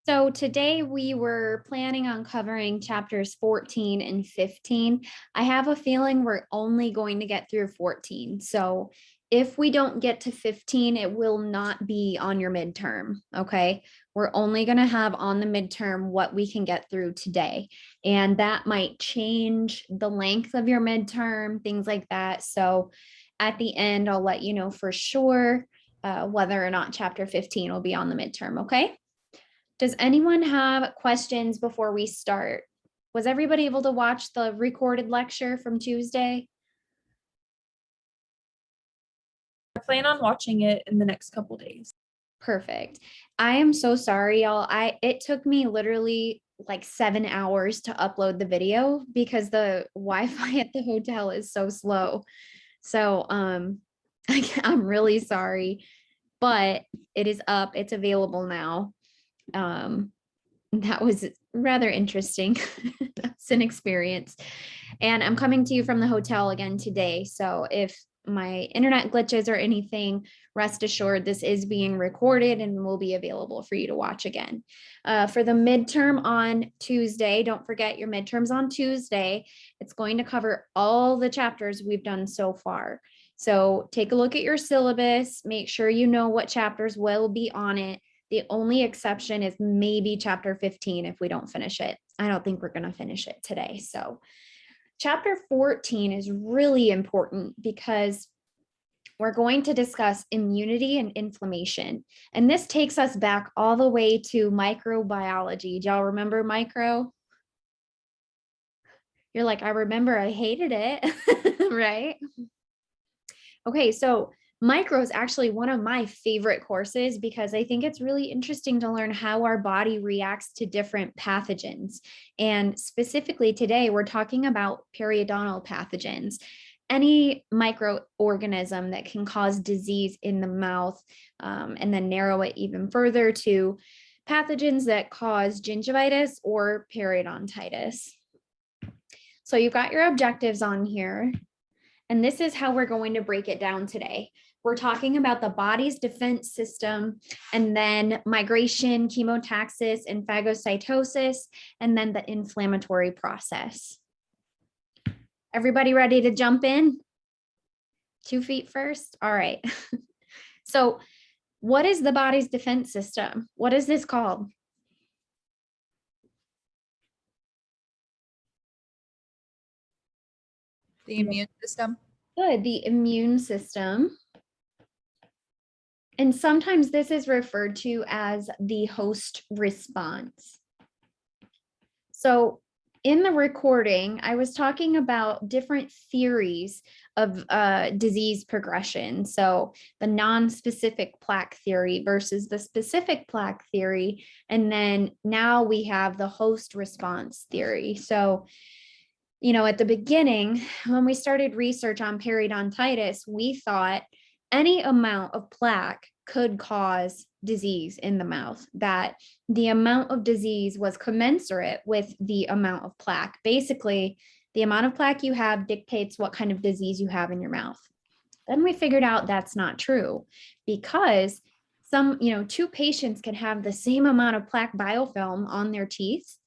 So today we were planning on covering chapters 14 and 15. I have a feeling we're only going to get through 14. So if we don't get to 15, it will not be on your midterm. Okay. We're only going to have on the midterm what we can get through today. And that might change the length of your midterm, things like that. So at the end, I'll let you know for sure whether or not chapter 15 will be on the midterm. Okay. Does anyone have questions before we start? Was everybody able to watch the recorded lecture from Tuesday? I plan on watching it in the next couple days. Perfect. I am so sorry, y'all. It took me literally like 7 hours to upload the video because the Wi-Fi at the hotel is so slow. So I'm really sorry, but it is up. It's available now. That was rather interesting. That's an experience. And I'm coming to you from the hotel again today. So if my internet glitches or anything, rest assured this is being recorded and will be available for you to watch again. For the midterm on Tuesday, don't forget your midterms on Tuesday. It's going to cover all the chapters we've done so far. So take a look at your syllabus, make sure you know what chapters will be on it. The only exception is maybe chapter 15 if we don't finish it. I don't think we're going to finish it today. So chapter 14 is really important because we're going to discuss immunity and inflammation. And this takes us back all the way to microbiology. Do y'all remember micro? You're like, I remember, I hated it, right? Okay, so micro is actually one of my favorite courses because I think it's really interesting to learn how our body reacts to different pathogens. And specifically today, we're talking about periodontal pathogens, any microorganism that can cause disease in the mouth, and then narrow it even further to pathogens that cause gingivitis or periodontitis. So you've got your objectives on here. And this is how we're going to break it down today. We're talking about the body's defense system, and then migration, chemotaxis, and phagocytosis, and then the inflammatory process. Everybody ready to jump in? 2 feet first? All right. So what is the body's defense system? What is this called? The immune system. Good, the immune system. And sometimes this is referred to as the host response. So in the recording, I was talking about different theories of disease progression. So the non-specific plaque theory versus the specific plaque theory. And then now we have the host response theory. So at the beginning, when we started research on periodontitis, we thought any amount of plaque could cause disease in the mouth, that the amount of disease was commensurate with the amount of plaque. Basically, the amount of plaque you have dictates what kind of disease you have in your mouth. Then we figured out that's not true because two patients can have the same amount of plaque biofilm on their teeth.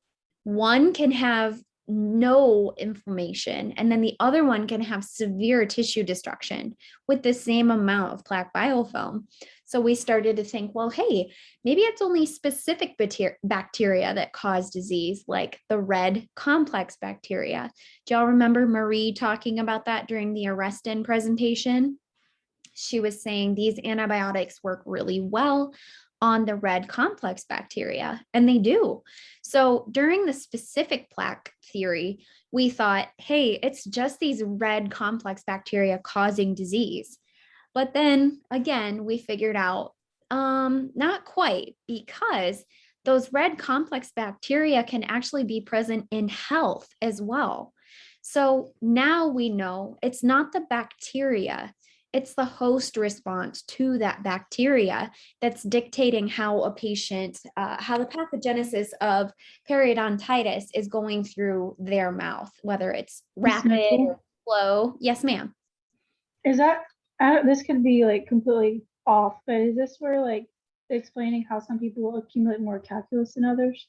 One can have no inflammation, and then the other one can have severe tissue destruction with the same amount of plaque biofilm. So we started to think, well, hey, maybe it's only specific bacteria that cause disease, like the red complex bacteria. Do y'all remember Marie talking about that during the Arrestin presentation? She was saying these antibiotics work really well on the red complex bacteria, and they do. So during the specific plaque theory, we thought, hey, it's just these red complex bacteria causing disease. But then again, we figured out not quite, because those red complex bacteria can actually be present in health as well. So now we know it's not the bacteria, it's the host response to that bacteria that's dictating how a patient, how the pathogenesis of periodontitis is going through their mouth, whether it's rapid or slow. Yes, ma'am. Is that, this could be like completely off, but is this where like explaining how some people accumulate more calculus than others?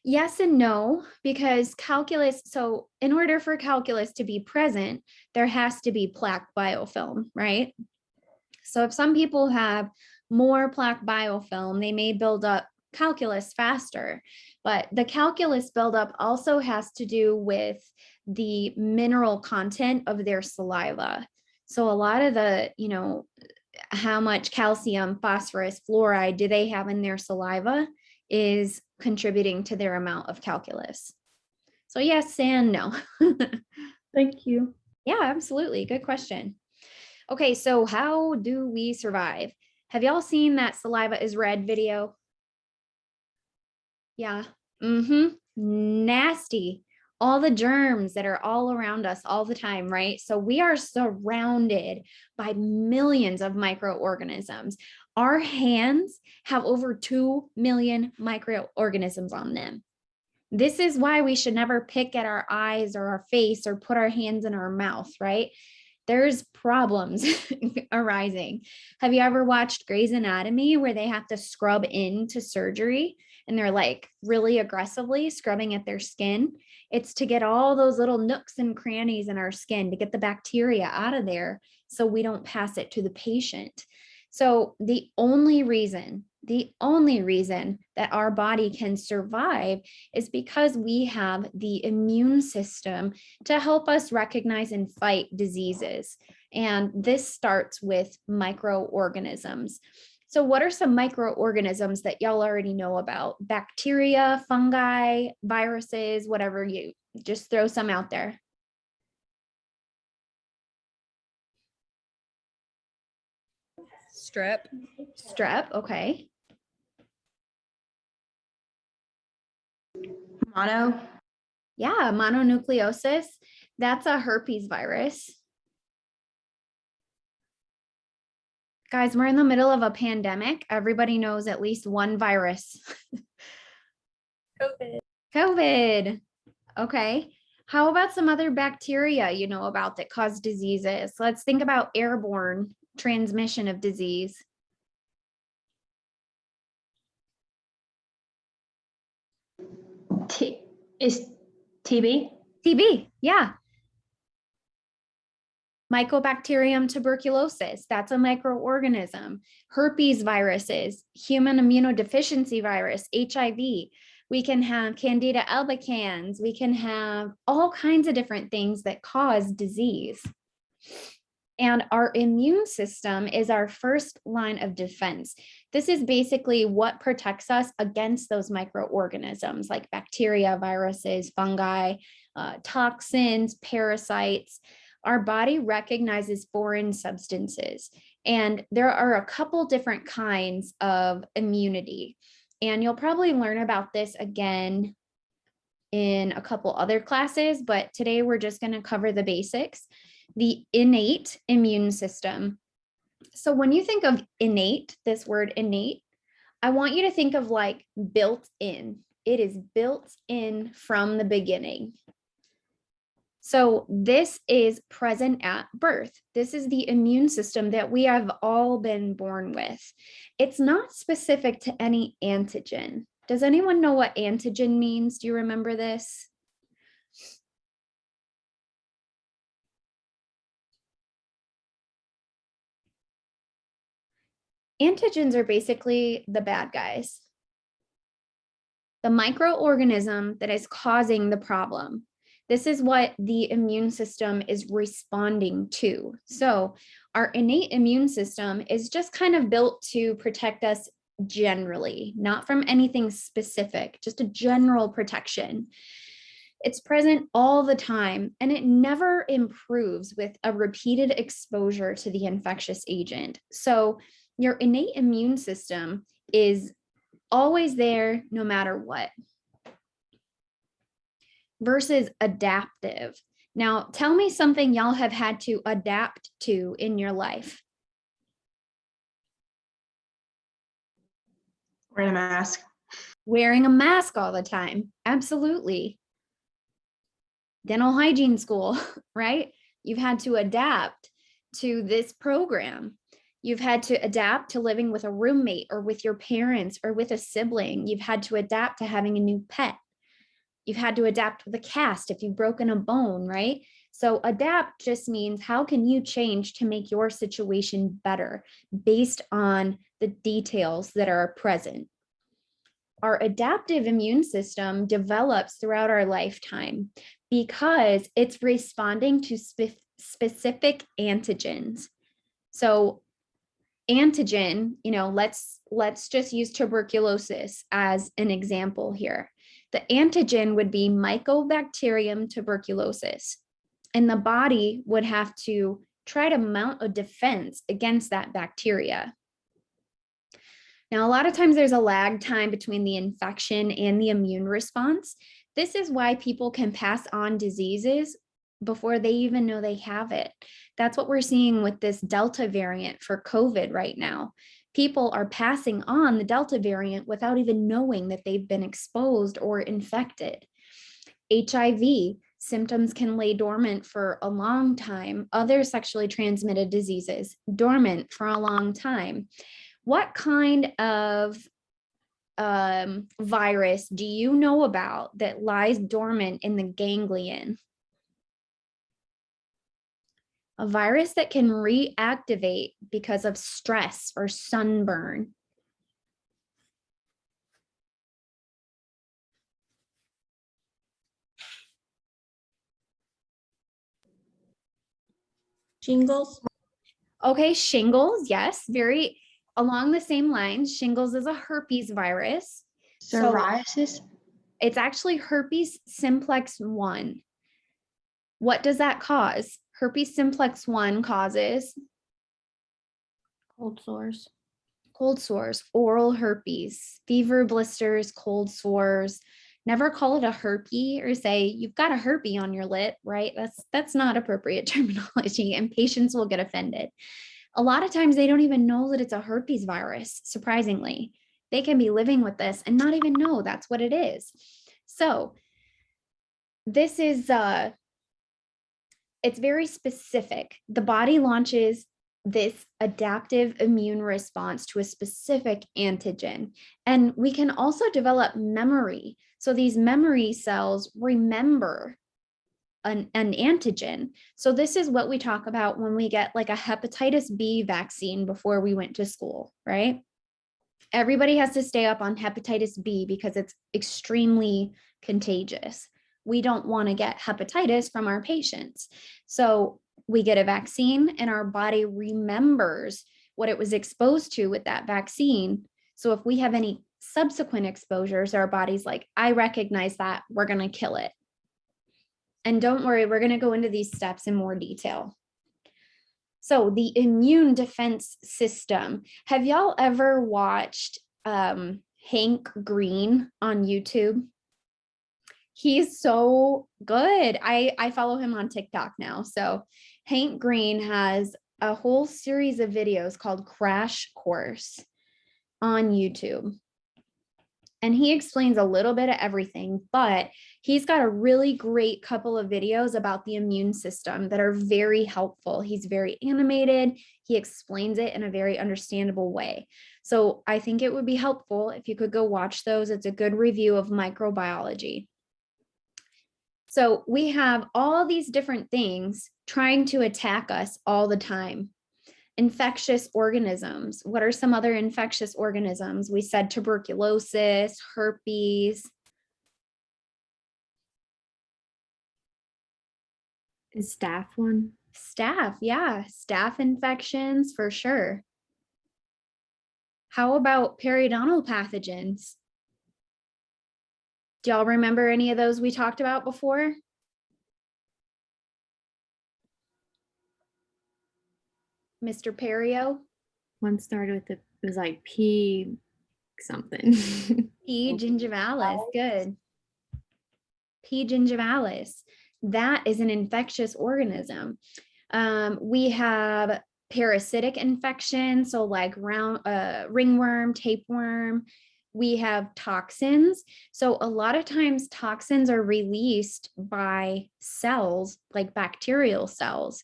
Yes and no, because calculus, so in order for calculus to be present, there has to be plaque biofilm, right? So if some people have more plaque biofilm, they may build up calculus faster, but the calculus buildup also has to do with the mineral content of their saliva. So a lot of the, how much calcium, phosphorus, fluoride do they have in their saliva is contributing to their amount of calculus. So yes and no. Thank you. Yeah, absolutely. Good question. Okay, so how do we survive? Have y'all seen that saliva is red video? Yeah. Nasty. All the germs that are all around us all the time, right? So we are surrounded by millions of microorganisms. Our hands have over 2 million microorganisms on them. This is why we should never pick at our eyes or our face or put our hands in our mouth, right? There's problems arising. Have you ever watched Grey's Anatomy where they have to scrub into surgery and they're like really aggressively scrubbing at their skin? It's to get all those little nooks and crannies in our skin to get the bacteria out of there so we don't pass it to the patient. So the only reason that our body can survive is because we have the immune system to help us recognize and fight diseases. And this starts with microorganisms. So what are some microorganisms that y'all already know about? Bacteria, fungi, viruses, whatever, you just throw some out there. Strep. Strep, okay. Mono. Yeah, mononucleosis. That's a herpes virus. Guys, we're in the middle of a pandemic. Everybody knows at least one virus. COVID. Okay. How about some other bacteria you know about that cause diseases? Let's think about airborne transmission of disease. Is TB? TB, yeah. Mycobacterium tuberculosis, that's a microorganism. Herpes viruses, human immunodeficiency virus, HIV. We can have Candida albicans. We can have all kinds of different things that cause disease. And our immune system is our first line of defense. This is basically what protects us against those microorganisms like bacteria, viruses, fungi, toxins, parasites. Our body recognizes foreign substances, and there are a couple different kinds of immunity. And you'll probably learn about this again in a couple other classes, but today we're just going to cover the basics. The innate immune system. So when you think of innate, this word innate, I want you to think of like built in. It is built in from the beginning. So this is present at birth. This is the immune system that we have all been born with. It's not specific to any antigen. Does anyone know what antigen means? Do you remember this? Antigens are basically the bad guys. The microorganism that is causing the problem. This is what the immune system is responding to. So our innate immune system is just kind of built to protect us generally, not from anything specific, just a general protection. It's present all the time, and it never improves with a repeated exposure to the infectious agent. So your innate immune system is always there no matter what. Versus adaptive. Now, tell me something y'all have had to adapt to in your life. Wearing a mask. Wearing a mask all the time. Absolutely. Dental hygiene school, right? You've had to adapt to this program. You've had to adapt to living with a roommate or with your parents or with a sibling. You've had to adapt to having a new pet. You've had to adapt with a cast if you've broken a bone, right? So adapt just means how can you change to make your situation better based on the details that are present. Our adaptive immune system develops throughout our lifetime because it's responding to specific antigens. So antigen, let's just use tuberculosis as an example here. The antigen would be Mycobacterium tuberculosis, and the body would have to try to mount a defense against that bacteria. Now, a lot of times there's a lag time between the infection and the immune response. This is why people can pass on diseases before they even know they have it. That's what we're seeing with this Delta variant for COVID right now. People are passing on the Delta variant without even knowing that they've been exposed or infected. HIV symptoms can lay dormant for a long time. Other sexually transmitted diseases, dormant for a long time. What kind of virus do you know about that lies dormant in the ganglion? A virus that can reactivate because of stress or sunburn. Shingles. Okay, shingles, yes, very along the same lines. Shingles is a herpes virus. So Psoriasis. it's actually herpes simplex 1. What does that cause? Herpes simplex 1 causes Cold sores. cold sores, oral herpes, fever, blisters, cold sores. Never call it a herpy or say you've got a herpy on your lip, right? That's not appropriate terminology, and patients will get offended. A lot of times they don't even know that it's a herpes virus, surprisingly. They can be living with this and not even know that's what it is. So this is it's very specific. The body launches this adaptive immune response to a specific antigen. And we can also develop memory. So these memory cells remember an antigen. So this is what we talk about when we get like a hepatitis B vaccine before we went to school, right? Everybody has to stay up on hepatitis B because it's extremely contagious. We don't want to get hepatitis from our patients. So we get a vaccine and our body remembers what it was exposed to with that vaccine. So if we have any subsequent exposures, our body's like, I recognize that, we're going to kill it. And don't worry, we're going to go into these steps in more detail. So the immune defense system. Have y'all ever watched Hank Green on YouTube? He's so good. I follow him on TikTok now. So Hank Green has a whole series of videos called Crash Course on YouTube. And he explains a little bit of everything, but he's got a really great couple of videos about the immune system that are very helpful. He's very animated. He explains it in a very understandable way. So I think it would be helpful if you could go watch those. It's a good review of microbiology. So we have all these different things trying to attack us all the time. Infectious organisms. What are some other infectious organisms? We said tuberculosis, herpes. Is staph one? Staph, yeah, staph infections for sure. How about periodontal pathogens? Do y'all remember any of those we talked about before? Mr. Perio? One started with it was like P something. P. gingivalis, good. P. gingivalis. That is an infectious organism. We have parasitic infection, so like ringworm, tapeworm. we have toxins. So a lot of times toxins are released by cells, like bacterial cells.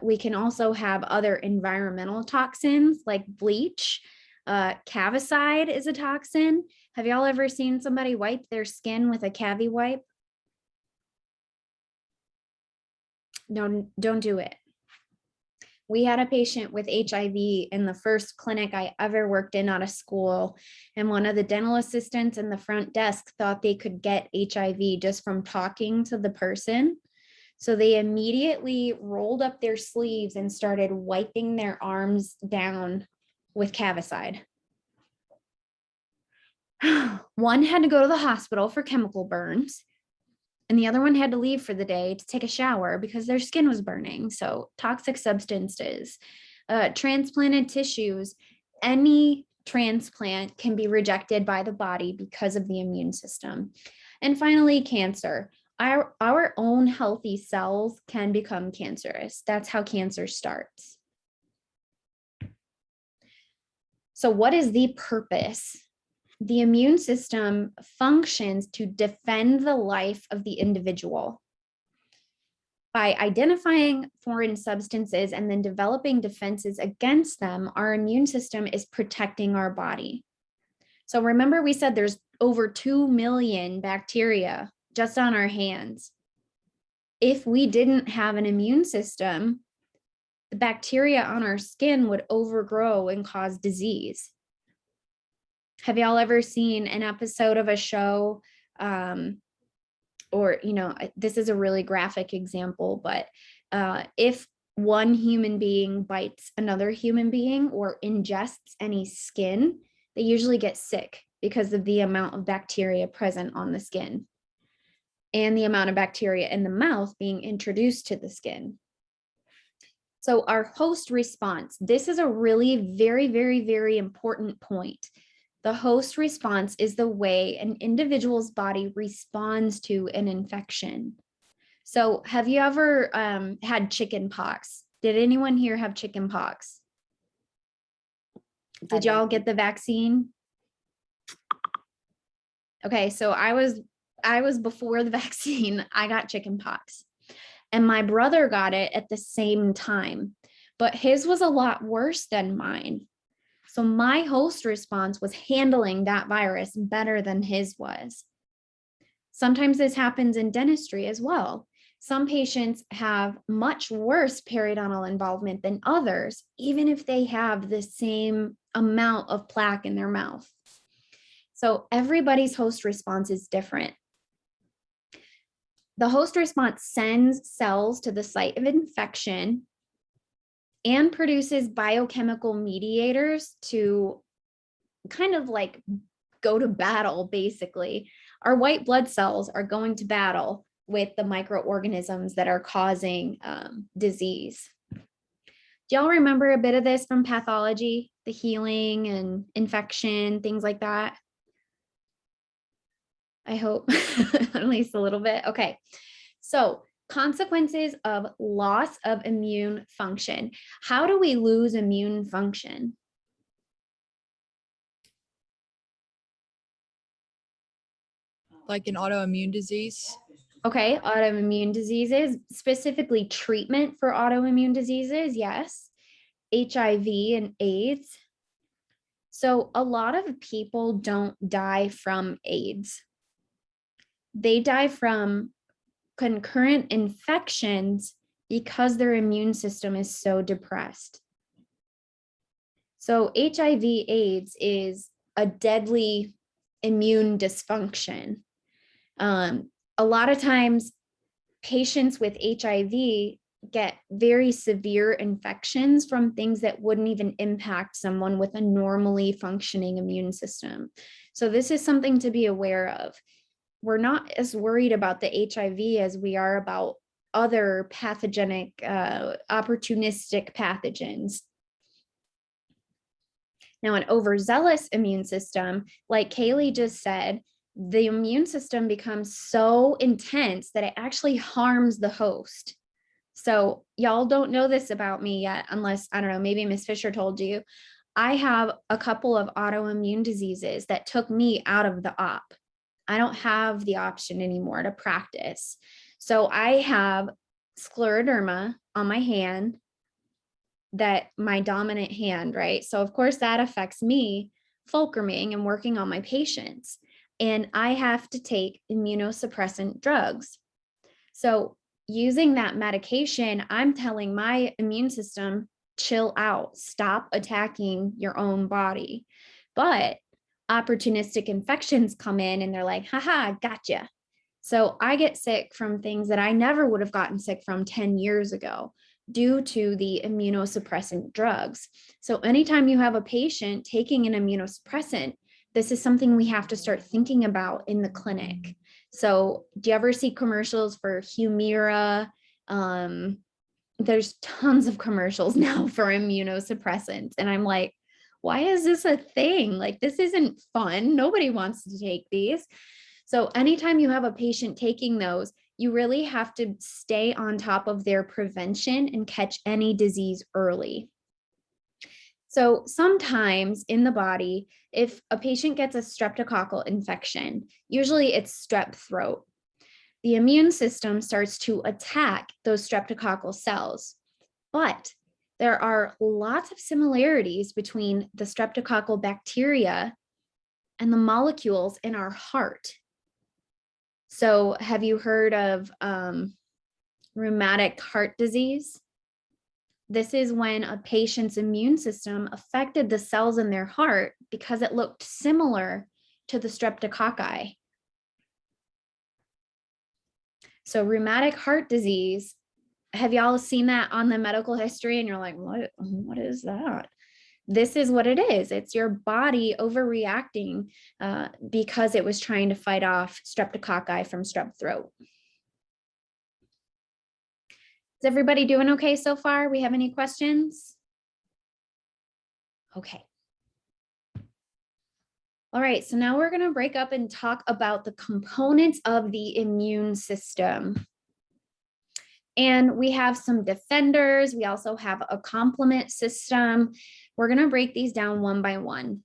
We can also have other environmental toxins like bleach. Cavicide is a toxin. Have y'all ever seen somebody wipe their skin with a Cavi wipe? No, don't do it. We had a patient with HIV in the first clinic I ever worked in out of school. And one of the dental assistants in the front desk thought they could get HIV just from talking to the person. So they immediately rolled up their sleeves and started wiping their arms down with Cavicide. One had to go to the hospital for chemical burns, and the other one had to leave for the day to take a shower because their skin was burning. So toxic substances, transplanted tissues, any transplant can be rejected by the body because of the immune system. And finally, cancer. Our own healthy cells can become cancerous. That's how cancer starts. So what is the purpose? The immune system functions to defend the life of the individual. By identifying foreign substances and then developing defenses against them, our immune system is protecting our body. So remember, we said there's over 2 million bacteria just on our hands. If we didn't have an immune system, the bacteria on our skin would overgrow and cause disease. Have y'all ever seen an episode of a show, or, this is a really graphic example, but if one human being bites another human being or ingests any skin, they usually get sick because of the amount of bacteria present on the skin and the amount of bacteria in the mouth being introduced to the skin. So our host response, this is a really very, very, very important point. The host response is the way an individual's body responds to an infection. So have you ever had chicken pox? Did anyone here have chicken pox? Did y'all get the vaccine? Okay, so I was before the vaccine. I got chicken pox, and my brother got it at the same time, but his was a lot worse than mine. So my host response was handling that virus better than his was. Sometimes this happens in dentistry as well. Some patients have much worse periodontal involvement than others, even if they have the same amount of plaque in their mouth. So everybody's host response is different. The host response sends cells to the site of infection and produces biochemical mediators to kind of like go to battle, basically. Our white blood cells are going to battle with the microorganisms that are causing disease. Do y'all remember a bit of this from pathology, the healing and infection, things like that? I hope at least a little bit. Okay, so consequences of loss of immune function. How do we lose immune function? Like an autoimmune disease? Okay, autoimmune diseases, specifically treatment for autoimmune diseases, yes. HIV and AIDS. So a lot of people don't die from AIDS. They die from concurrent infections because their immune system is so depressed. So HIV/AIDS is a deadly immune dysfunction. A lot of times patients with HIV get very severe infections from things that wouldn't even impact someone with a normally functioning immune system. So this is something to be aware of. We're not as worried about the HIV as we are about other pathogenic, opportunistic pathogens. Now, an overzealous immune system, like Kaylee just said, the immune system becomes so intense that it actually harms the host. So y'all don't know this about me yet, unless, I don't know, maybe Ms. Fisher told you. I have a couple of autoimmune diseases that took me out of the op. I don't have the option anymore to practice. So I have scleroderma on my hand, that my dominant hand, right? So of course that affects me fulcruming and working on my patients. And I have to take immunosuppressant drugs. So using that medication, I'm telling my immune system, chill out, stop attacking your own body. But opportunistic infections come in and they're like, haha, gotcha. So I get sick from things that I never would have gotten sick from 10 years ago due to the immunosuppressant drugs. So anytime you have a patient taking an immunosuppressant, this is something we have to start thinking about in the clinic. So do you ever see commercials for Humira? There's tons of commercials now for immunosuppressants. And I'm like, why is this a thing? Like, this isn't fun. Nobody wants to take these. So anytime you have a patient taking those, you really have to stay on top of their prevention and catch any disease early. So sometimes in the body, if a patient gets a streptococcal infection, usually it's strep throat, the immune system starts to attack those streptococcal cells. But there are lots of similarities between the streptococcal bacteria and the molecules in our heart. So have you heard of rheumatic heart disease? This is when a patient's immune system affected the cells in their heart because it looked similar to the streptococci. So rheumatic heart disease, have y'all seen that on the medical history? And you're like, what is that? This is what it is. It's your body overreacting because it was trying to fight off streptococci from strep throat. Is everybody doing okay so far? We have any questions? Okay. All right, so now we're going to break up and talk about the components of the immune system. And we have some defenders. We also have a complement system. We're going to break these down one by one.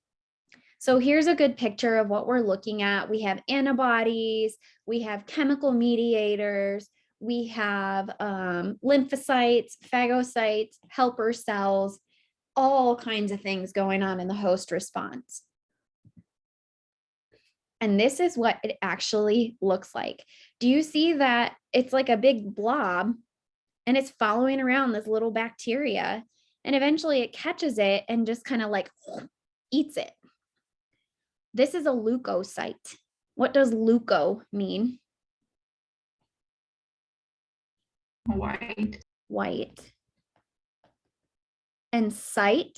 So here's a good picture of what we're looking at. We have antibodies, we have chemical mediators, we have lymphocytes, phagocytes, helper cells, all kinds of things going on in the host response. And this is what it actually looks like. Do you see that it's like a big blob and it's following around this little bacteria, and eventually it catches it and just kind of like eats it? This is a leukocyte. What does leuko mean? White. White. And cyte?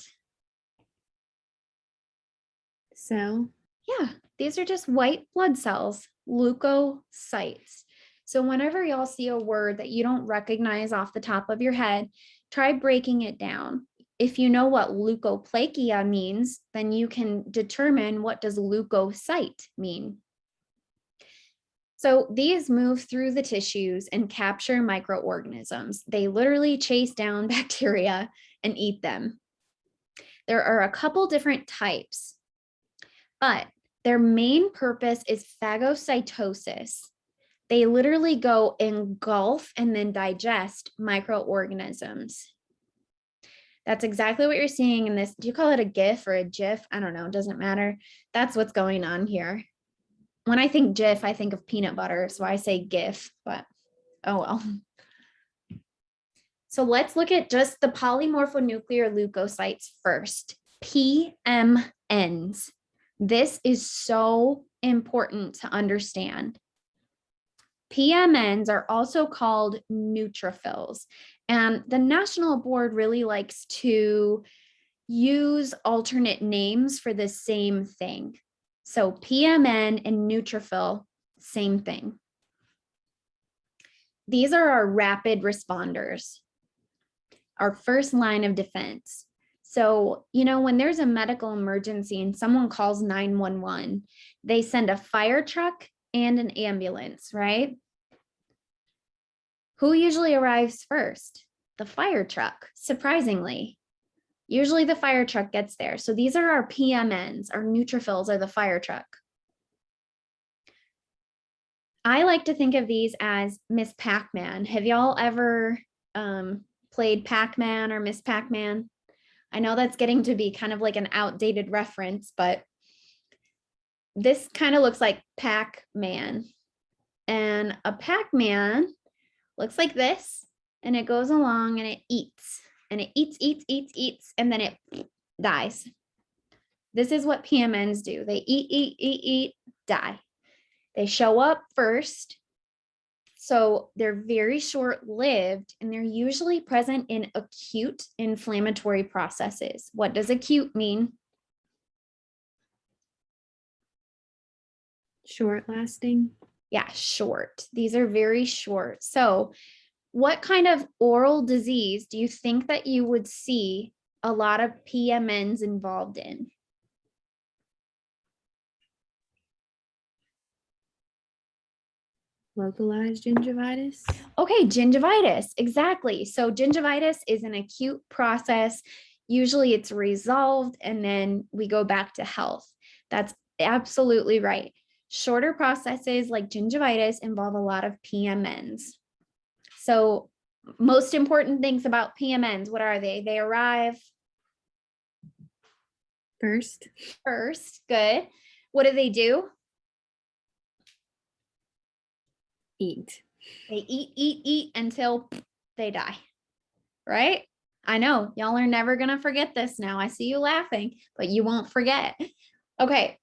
So, Yeah, these are just white blood cells, leukocytes. So whenever y'all see a word that you don't recognize off the top of your head, try breaking it down. If you know what leukoplakia means, then you can determine what does leukocyte mean. So these move through the tissues and capture microorganisms. They literally chase down bacteria and eat them. There are a couple different types, but their main purpose is phagocytosis. They literally go engulf and then digest microorganisms. That's exactly what you're seeing in this. Do you call it a GIF or a GIF? I don't know, it doesn't matter. That's what's going on here. When I think GIF, I think of peanut butter, so I say GIF, but oh well. So let's look at just the polymorphonuclear leukocytes first, PMNs. This is so important to understand. PMNs are also called neutrophils, and the National Board really likes to use alternate names for the same thing. So PMN and neutrophil, same thing. These are our rapid responders, our first line of defense. So, you know, when there's a medical emergency and someone calls 911, they send a fire truck and an ambulance, right? Who usually arrives first? The fire truck, surprisingly. Usually the fire truck gets there. So these are our PMNs, our neutrophils are the fire truck. I like to think of these as Miss Pac-Man. Have y'all ever played Pac-Man or Miss Pac-Man? I know that's getting to be kind of like an outdated reference, but this kind of looks like Pac-Man. And a Pac-Man looks like this, and it goes along and it eats, and it eats, and then it dies. This is what PMNs do. They eat, die. They show up first, so they're very short-lived, and they're usually present in acute inflammatory processes. What does acute mean? Short lasting. Yeah, short. These are very short. So what kind of oral disease do you think that you would see a lot of PMNs involved in? Localized gingivitis. Okay, gingivitis, exactly. So gingivitis is an acute process. Usually it's resolved and then we go back to health. That's absolutely right. Shorter processes like gingivitis involve a lot of PMNs. So most important things about PMNs, what are they? They arrive First. good. What do they do? Eat. They eat until they die, right? I know y'all are never going to forget this now. I see you laughing, but you won't forget. Okay.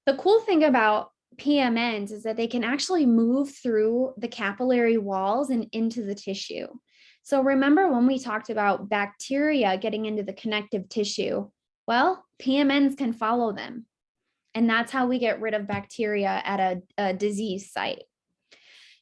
The cool thing about PMNs is that they can actually move through the capillary walls and into the tissue. So remember when we talked about bacteria getting into the connective tissue? Well, PMNs can follow them. And that's how we get rid of bacteria at a disease site.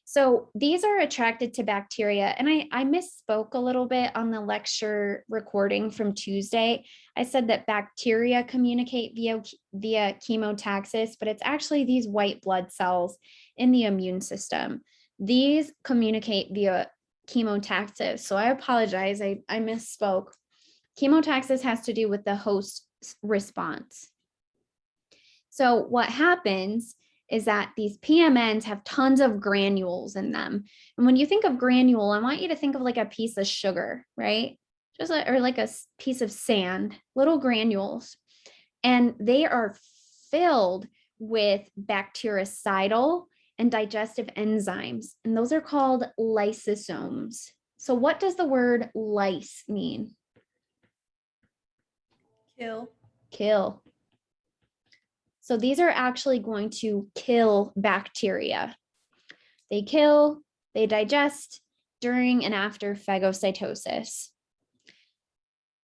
So these are attracted to bacteria. And I misspoke a little bit on the lecture recording from Tuesday. I said that bacteria communicate via chemotaxis, but it's actually these white blood cells in the immune system. These communicate via chemotaxis. So I apologize, I misspoke. Chemotaxis has to do with the host response. So what happens is that these PMNs have tons of granules in them. And when you think of granule, I want you to think of like a piece of sugar, right? Or like a piece of sand, little granules. And they are filled with bactericidal and digestive enzymes. And those are called lysosomes. So what does the word lyse mean? Kill. So these are actually going to kill bacteria. They kill, they digest during and after phagocytosis.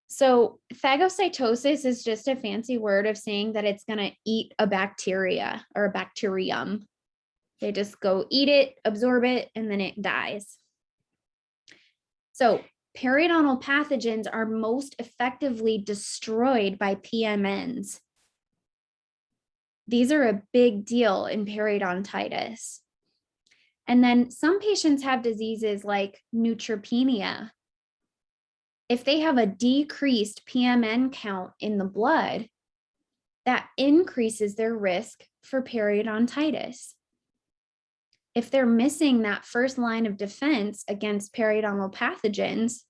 So phagocytosis is just a fancy word of saying that it's going to eat a bacteria or a bacterium. They just go eat it, absorb it, and then it dies. So periodontal pathogens are most effectively destroyed by PMNs. These are a big deal in periodontitis. And then some patients have diseases like neutropenia. If they have a decreased PMN count in the blood, that increases their risk for periodontitis. If they're missing that first line of defense against periodontal pathogens,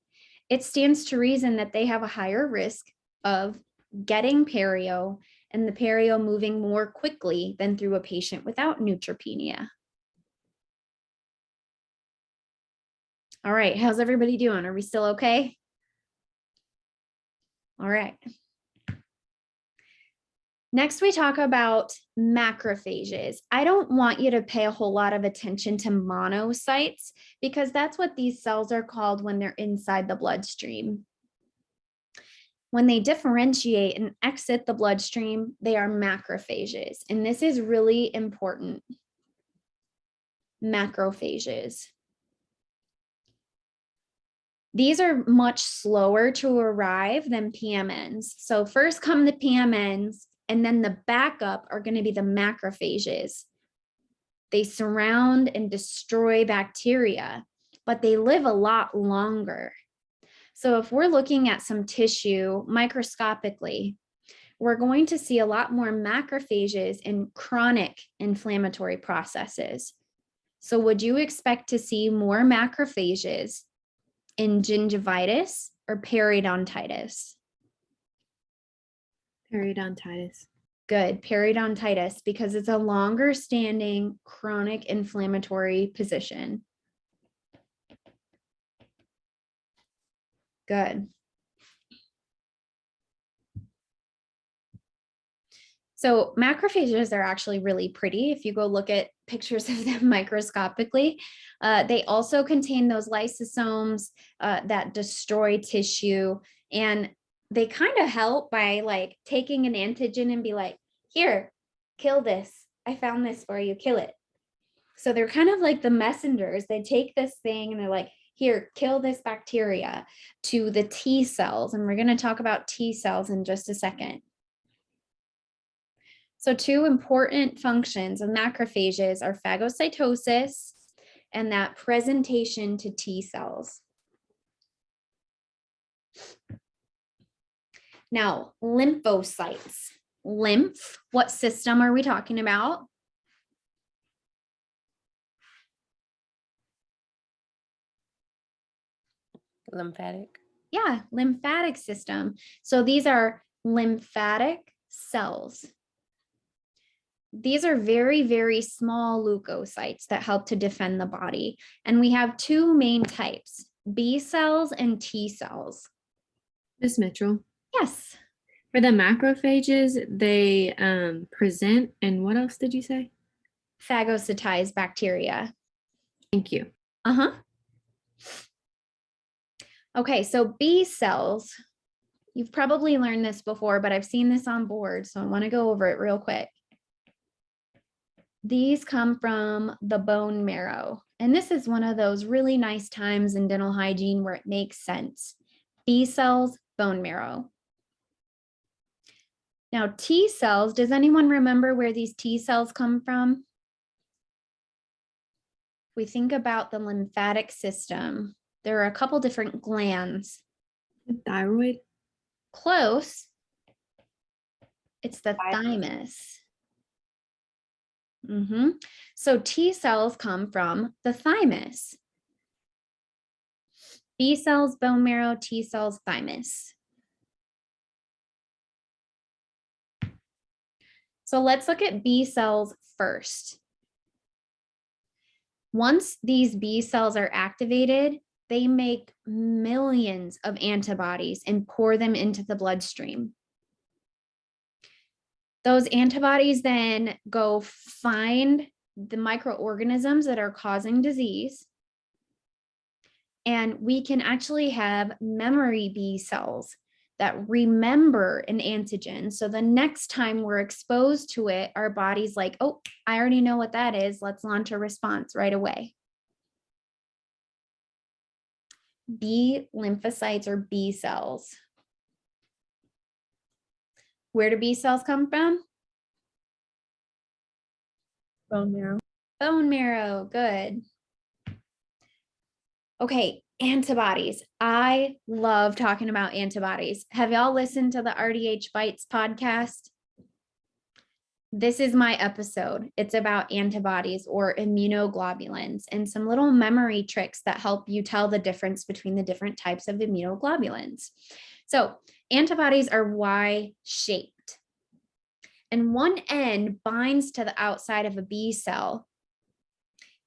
it stands to reason that they have a higher risk of getting perio and the perio moving more quickly than through a patient without neutropenia. All right, how's everybody doing? Are we still okay? All right. Next, we talk about macrophages. I don't want you to pay a whole lot of attention to monocytes because that's what these cells are called when they're inside the bloodstream. When they differentiate and exit the bloodstream, they are macrophages. And this is really important. Macrophages. These are much slower to arrive than PMNs. So first come the PMNs, and then the backup are going to be the macrophages. They surround and destroy bacteria, but they live a lot longer. So if we're looking at some tissue microscopically, we're going to see a lot more macrophages in chronic inflammatory processes. So would you expect to see more macrophages in gingivitis or periodontitis? Periodontitis. Good, periodontitis, because it's a longer standing chronic inflammatory position. Good. So macrophages are actually really pretty. If you go look at pictures of them microscopically, they also contain those lysosomes that destroy tissue, and they kind of help by like taking an antigen and be like, here, kill this. I found this for you, kill it. So they're kind of like the messengers. They take this thing and they're like, here, kill this bacteria to the T cells. And we're going to talk about T cells in just a second. So two important functions of macrophages are phagocytosis and that presentation to T cells. Now, lymphocytes. Lymph, what system are we talking about? Lymphatic. Yeah, lymphatic system. So these are lymphatic cells. These are very, very small leukocytes that help to defend the body. And we have two main types, B cells and T cells. Miss Mitchell. Yes. For the macrophages, they present, and what else did you say? Phagocytized bacteria. Thank you. Uh-huh. Okay, so B cells, you've probably learned this before, but I've seen this on board, so I want to go over it real quick. These come from the bone marrow, and this is one of those really nice times in dental hygiene where it makes sense. B cells, bone marrow. Now, T cells, does anyone remember where these T cells come from? If we think about the lymphatic system, there are a couple different glands. Thyroid. Close. It's the thymus. So T cells come from the thymus. B cells, bone marrow, T cells, thymus. So let's look at B cells first. Once these B cells are activated, they make millions of antibodies and pour them into the bloodstream. Those antibodies then go find the microorganisms that are causing disease. And we can actually have memory B cells that remember an antigen. So the next time we're exposed to it, our body's like, oh, I already know what that is. Let's launch a response right away. B lymphocytes or B cells. Where do B cells come from? Bone marrow. Bone marrow, good. Okay, antibodies. I love talking about antibodies. Have y'all listened to the RDH Bites podcast? This is my episode. It's about antibodies or immunoglobulins and some little memory tricks that help you tell the difference between the different types of immunoglobulins. So antibodies are Y-shaped. And one end binds to the outside of a B cell.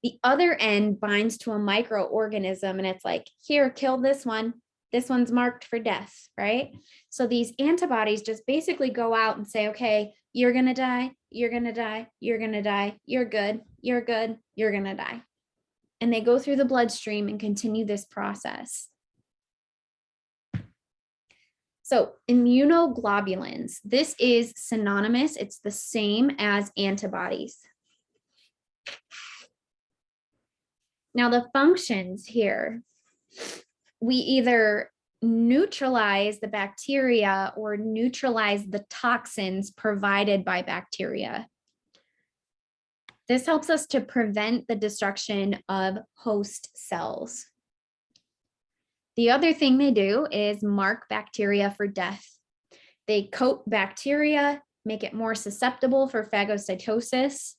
The other end binds to a microorganism and it's like, here, kill this one. This one's marked for death, right? So these antibodies just basically go out and say, okay, you're gonna die, you're gonna die, you're gonna die, you're good, you're gonna die. And they go through the bloodstream and continue this process. So immunoglobulins, this is synonymous. It's the same as antibodies. Now the functions here, we either neutralize the bacteria or neutralize the toxins provided by bacteria. This helps us to prevent the destruction of host cells. The other thing they do is mark bacteria for death. They coat bacteria, make it more susceptible for phagocytosis.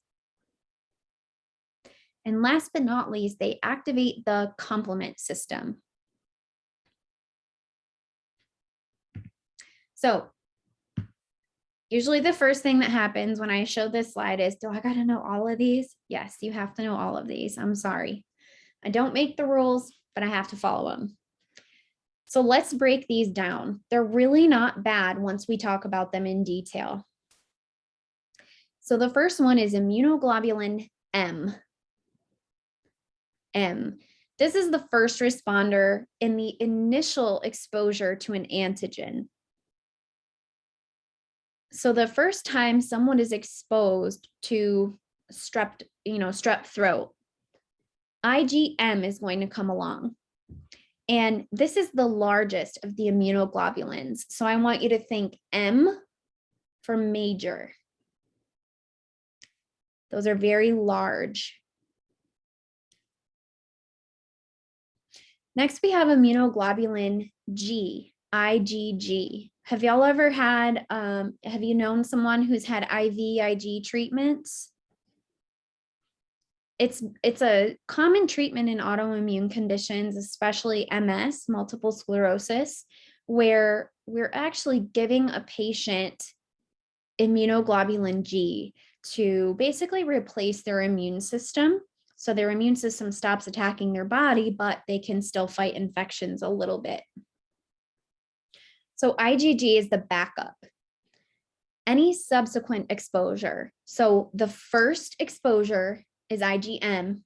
And last but not least, they activate the complement system. So usually the first thing that happens when I show this slide is, do I got to know all of these? Yes, you have to know all of these. I'm sorry. I don't make the rules, but I have to follow them. So let's break these down. They're really not bad once we talk about them in detail. So the first one is immunoglobulin M. This is the first responder in the initial exposure to an antigen. So the first time someone is exposed to strep throat, IgM is going to come along. And this is the largest of the immunoglobulins. So I want you to think M for major. Those are very large. Next, we have immunoglobulin G, IgG. Have y'all ever had, have you known someone who's had IVIG treatments? It's a common treatment in autoimmune conditions, especially MS, multiple sclerosis, where we're actually giving a patient immunoglobulin G to basically replace their immune system. So their immune system stops attacking their body, but they can still fight infections a little bit. So IgG is the backup. Any subsequent exposure. So the first exposure is IgM.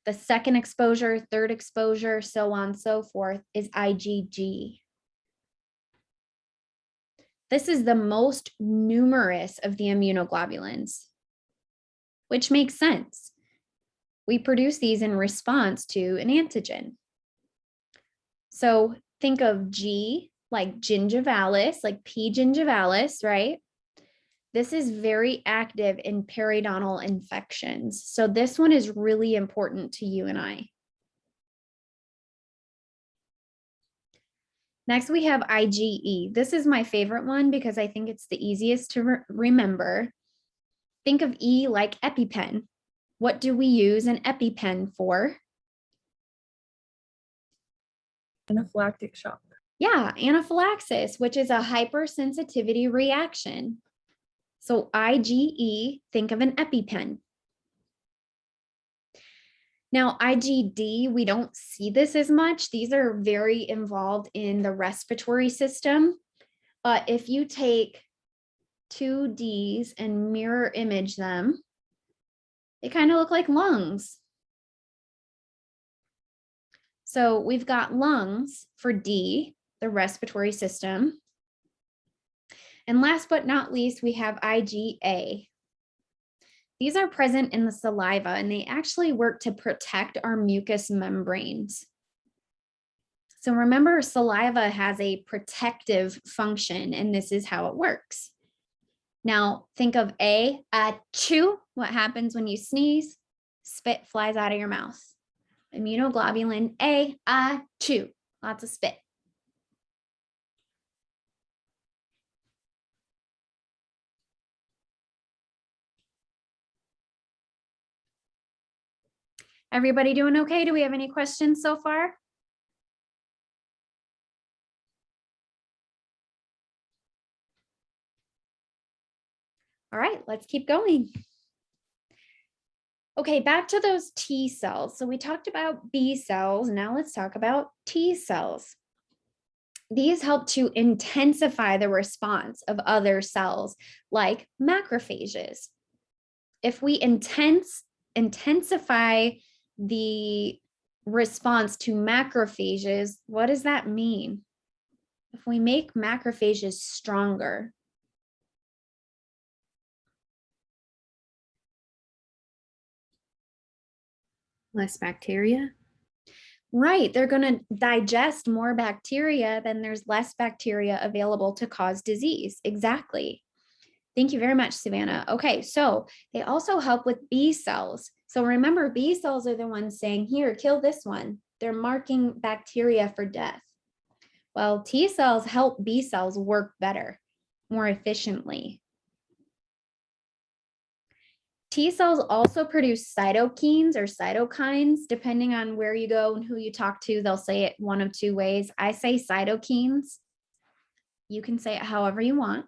The second exposure, third exposure, so on and so forth is IgG. This is the most numerous of the immunoglobulins, which makes sense. We produce these in response to an antigen. So think of G like gingivalis, like P. gingivalis, right? This is very active in periodontal infections. So this one is really important to you and I. Next, we have IgE. This is my favorite one because I think it's the easiest to remember. Think of E like EpiPen. What do we use an EpiPen for? Anaphylactic shock. Yeah, anaphylaxis, which is a hypersensitivity reaction. So IgE, think of an EpiPen. Now, IgD, we don't see this as much. These are very involved in the respiratory system. But if you take two Ds and mirror image them, they kind of look like lungs. So we've got lungs for D, the respiratory system. And last but not least, we have IgA. These are present in the saliva and they actually work to protect our mucous membranes. So remember, saliva has a protective function and this is how it works. Now think of achoo. What happens when you sneeze? Spit flies out of your mouth. Immunoglobulin A, achoo. Lots of spit. Everybody doing okay? Do we have any questions so far? All right, let's keep going. Okay, back to those T cells. So we talked about B cells. Now let's talk about T cells. These help to intensify the response of other cells like macrophages. If we intensify the response to macrophages, what does that mean? If we make macrophages stronger, Less bacteria. right, they're going to digest more bacteria, then there's less bacteria available to cause disease. Exactly. Thank you very much, Savannah. Okay, so they also help with B cells. So remember, B cells are the ones saying, here, kill this one. They're marking bacteria for death. Well, T cells help B cells work better, more efficiently. T cells also produce cytokines or cytokines, depending on where you go and who you talk to, they'll say it one of two ways. I say cytokines. You can say it however you want.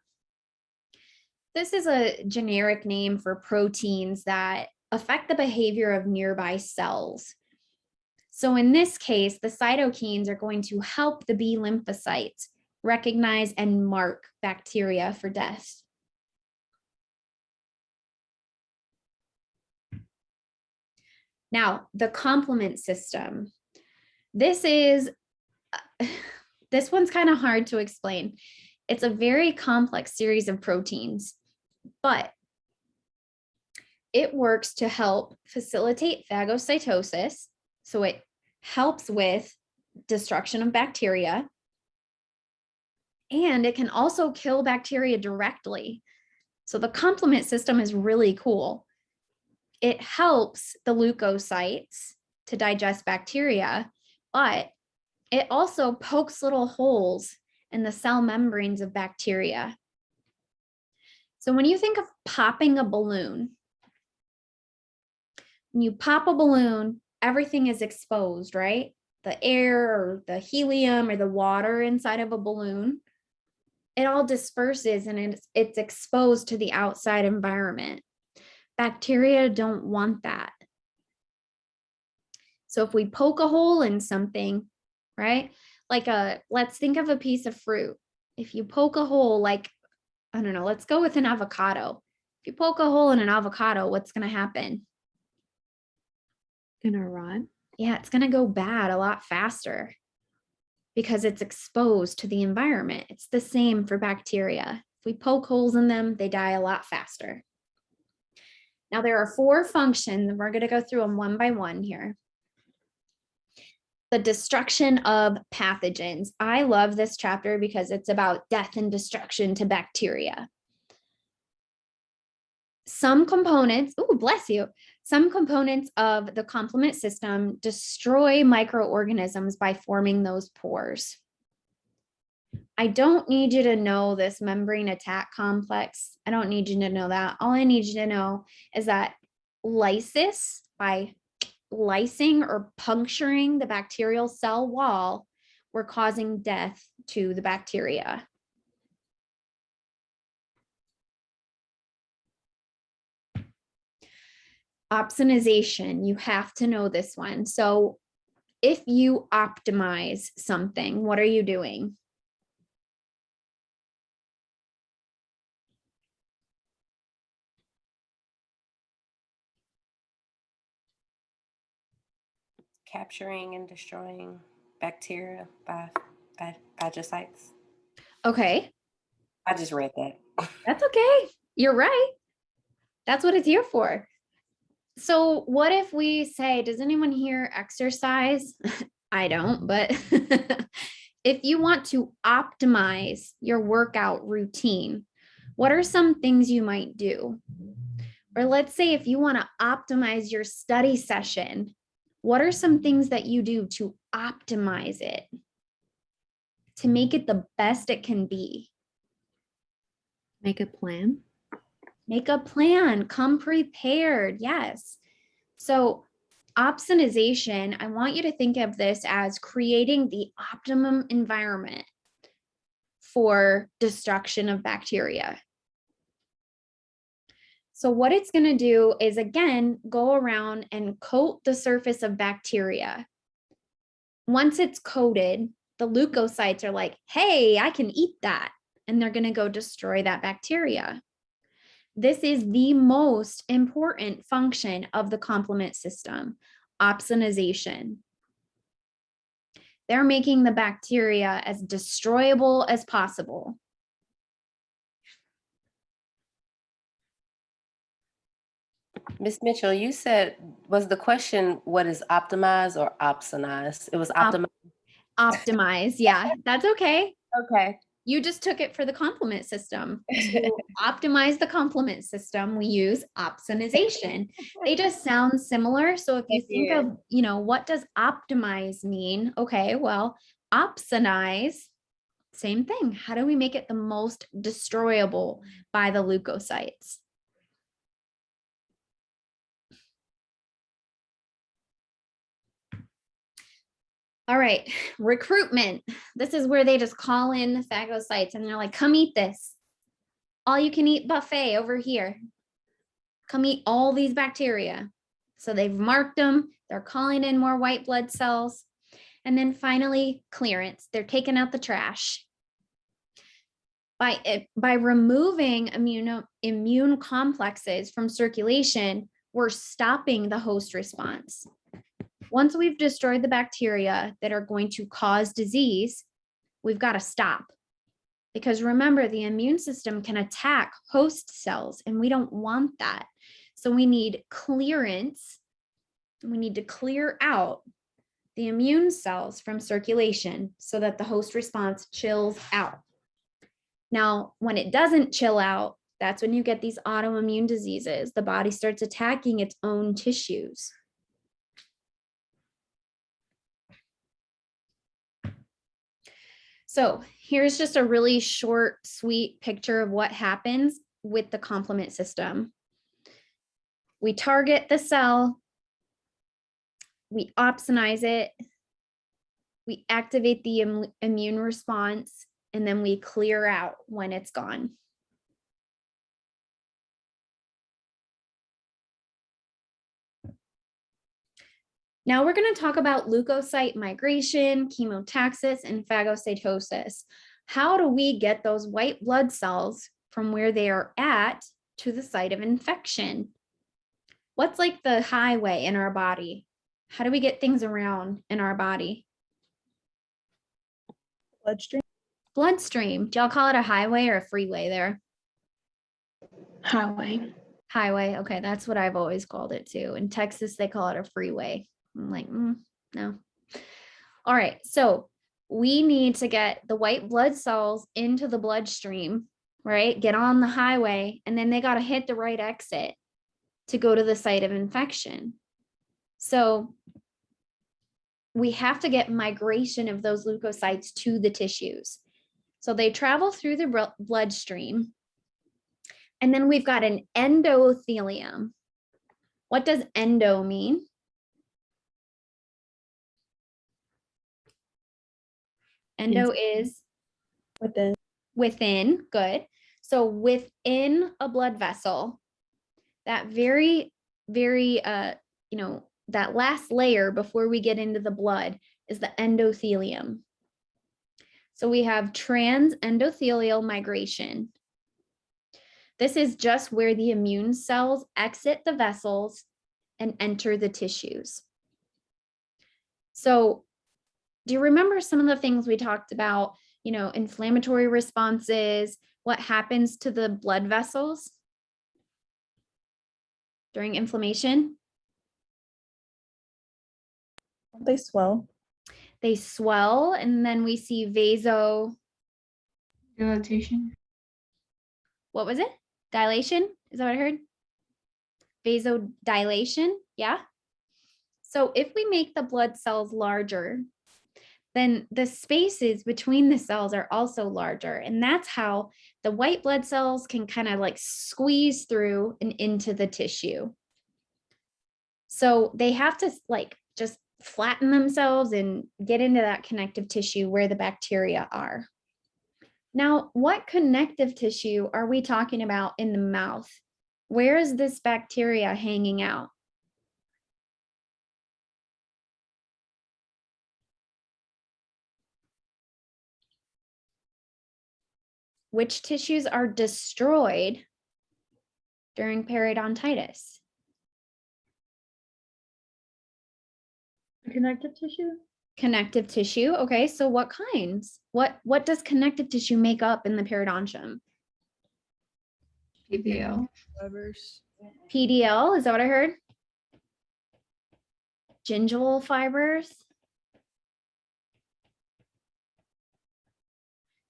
This is a generic name for proteins that affect the behavior of nearby cells. So in this case, the cytokines are going to help the B lymphocytes recognize and mark bacteria for death. Now, the complement system. This one's kind of hard to explain. It's a very complex series of proteins, but it works to help facilitate phagocytosis. So it helps with destruction of bacteria. And it can also kill bacteria directly. So the complement system is really cool. It helps the leukocytes to digest bacteria, but it also pokes little holes in the cell membranes of bacteria. So when you think of popping a balloon, when you pop a balloon, everything is exposed, right? The air or the helium or the water inside of a balloon, it all disperses and it's exposed to the outside environment. Bacteria don't want that. So if we poke a hole in something, right? Like let's think of a piece of fruit. If you poke a hole, like, I don't know, let's go with an avocado. If you poke a hole in an avocado, what's going to happen? Gonna rot. Yeah, it's going to go bad a lot faster because it's exposed to the environment. It's the same for bacteria. If we poke holes in them, they die a lot faster. Now there are 4 functions, and we're going to go through them one by one here. The destruction of pathogens. I love this chapter because it's about death and destruction to bacteria. Some components, oh, bless you. Some components of the complement system destroy microorganisms by forming those pores. I don't need you to know this membrane attack complex. I don't need you to know that. All I need you to know is that lysis, by lysing or puncturing the bacterial cell wall, we're causing death to the bacteria. Opsonization, you have to know this one. So if you optimize something, what are you doing? Capturing and destroying bacteria by phagocytes. Okay, I just read that. that's okay. You're right. That's what it's here for. So what if we say, does anyone here exercise? I don't, but if you want to optimize your workout routine, what are some things you might do? Or let's say if you want to optimize your study session, what are some things that you do to optimize it, to make it the best it can be? Make a plan. Make a plan, come prepared. Yes. So opsonization, I want you to think of this as creating the optimum environment for destruction of bacteria. So what it's going to do is, again, go around and coat the surface of bacteria. Once it's coated, the leukocytes are like, hey, I can eat that. And they're going to go destroy that bacteria. This is the most important function of the complement system, opsonization. They're making the bacteria as destroyable as possible. Ms. Mitchell, you said, was the question, what is optimize or opsonize? It was optimize. Optimize, yeah, that's okay. Okay. You just took it for the complement system. To optimize the complement system, we use opsonization. They just sound similar. So if you think of, what does optimize mean? Okay, well, opsonize, same thing. How do we make it the most destroyable by the leukocytes? All right, recruitment. This is where they just call in the phagocytes and they're like, come eat this. All you can eat buffet over here. Come eat all these bacteria. So they've marked them. They're calling in more white blood cells. And then finally, clearance. They're taking out the trash. By removing immune complexes from circulation, we're stopping the host response. Once we've destroyed the bacteria that are going to cause disease, we've got to stop. Because remember, the immune system can attack host cells, and we don't want that. So we need clearance. We need to clear out the immune cells from circulation so that the host response chills out. Now, when it doesn't chill out, that's when you get these autoimmune diseases. The body starts attacking its own tissues. So here's just a really short, sweet picture of what happens with the complement system. We target the cell, we opsonize it, we activate the immune response, and then we clear out when it's gone. Now we're going to talk about leukocyte migration, chemotaxis, and phagocytosis. How do we get those white blood cells from where they are at to the site of infection? What's like the highway in our body? How do we get things around in our body? Bloodstream. Bloodstream. Do y'all call it a highway or a freeway there? Highway. Highway. Okay, that's what I've always called it too. In Texas, they call it a freeway. I'm like, no. All right, so we need to get the white blood cells into the bloodstream, right? Get on the highway, and then they got to hit the right exit to go to the site of infection. So we have to get migration of those leukocytes to the tissues. So they travel through the bloodstream, and then we've got an endothelium. What does endo mean? Endo is within, good. So within a blood vessel, that very, that last layer before we get into the blood is the endothelium. So we have transendothelial migration. This is just where the immune cells exit the vessels and enter the tissues. So do you remember some of the things we talked about, inflammatory responses, what happens to the blood vessels during inflammation? They swell. They swell, and then we see Dilatation. what was it? Dilation? Is that what I heard? Vasodilation, yeah. So if we make the blood cells larger, then the spaces between the cells are also larger. And that's how the white blood cells can kind of like squeeze through and into the tissue. So they have to like just flatten themselves and get into that connective tissue where the bacteria are. Now, what connective tissue are we talking about in the mouth? Where is this bacteria hanging out? Which tissues are destroyed during periodontitis? Connective tissue? Connective tissue. Okay, so what kinds? What does connective tissue make up in the periodontium? PBL. Fibers. PDL, is that what I heard? Gingival fibers.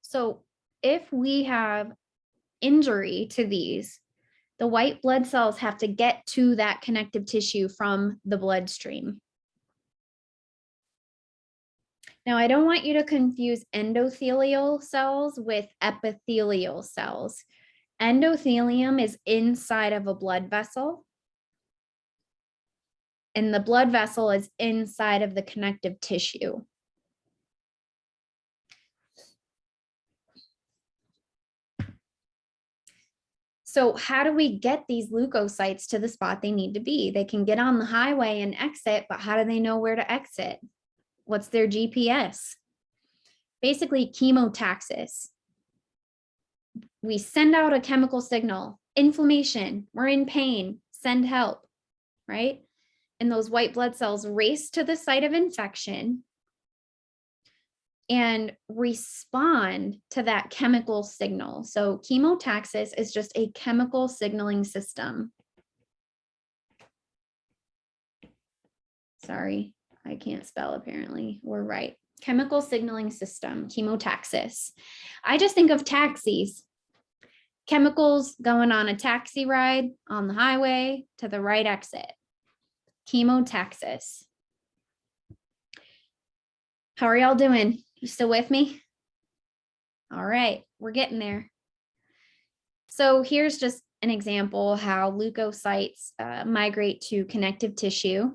So if we have injury to these, the white blood cells have to get to that connective tissue from the bloodstream. Now, I don't want you to confuse endothelial cells with epithelial cells. Endothelium is inside of a blood vessel, and the blood vessel is inside of the connective tissue. So how do we get these leukocytes to the spot they need to be? They can get on the highway and exit, but how do they know where to exit? What's their GPS? Basically, chemotaxis. We send out a chemical signal, inflammation, we're in pain, send help, right? And those white blood cells race to the site of infection and respond to that chemical signal. So chemotaxis is just a chemical signaling system. Sorry, I can't spell apparently. We're right. Chemical signaling system, chemotaxis. I just think of taxis. Chemicals going on a taxi ride on the highway to the right exit. Chemotaxis. How are y'all doing? You still with me? All right, we're getting there. So here's just an example how leukocytes migrate to connective tissue.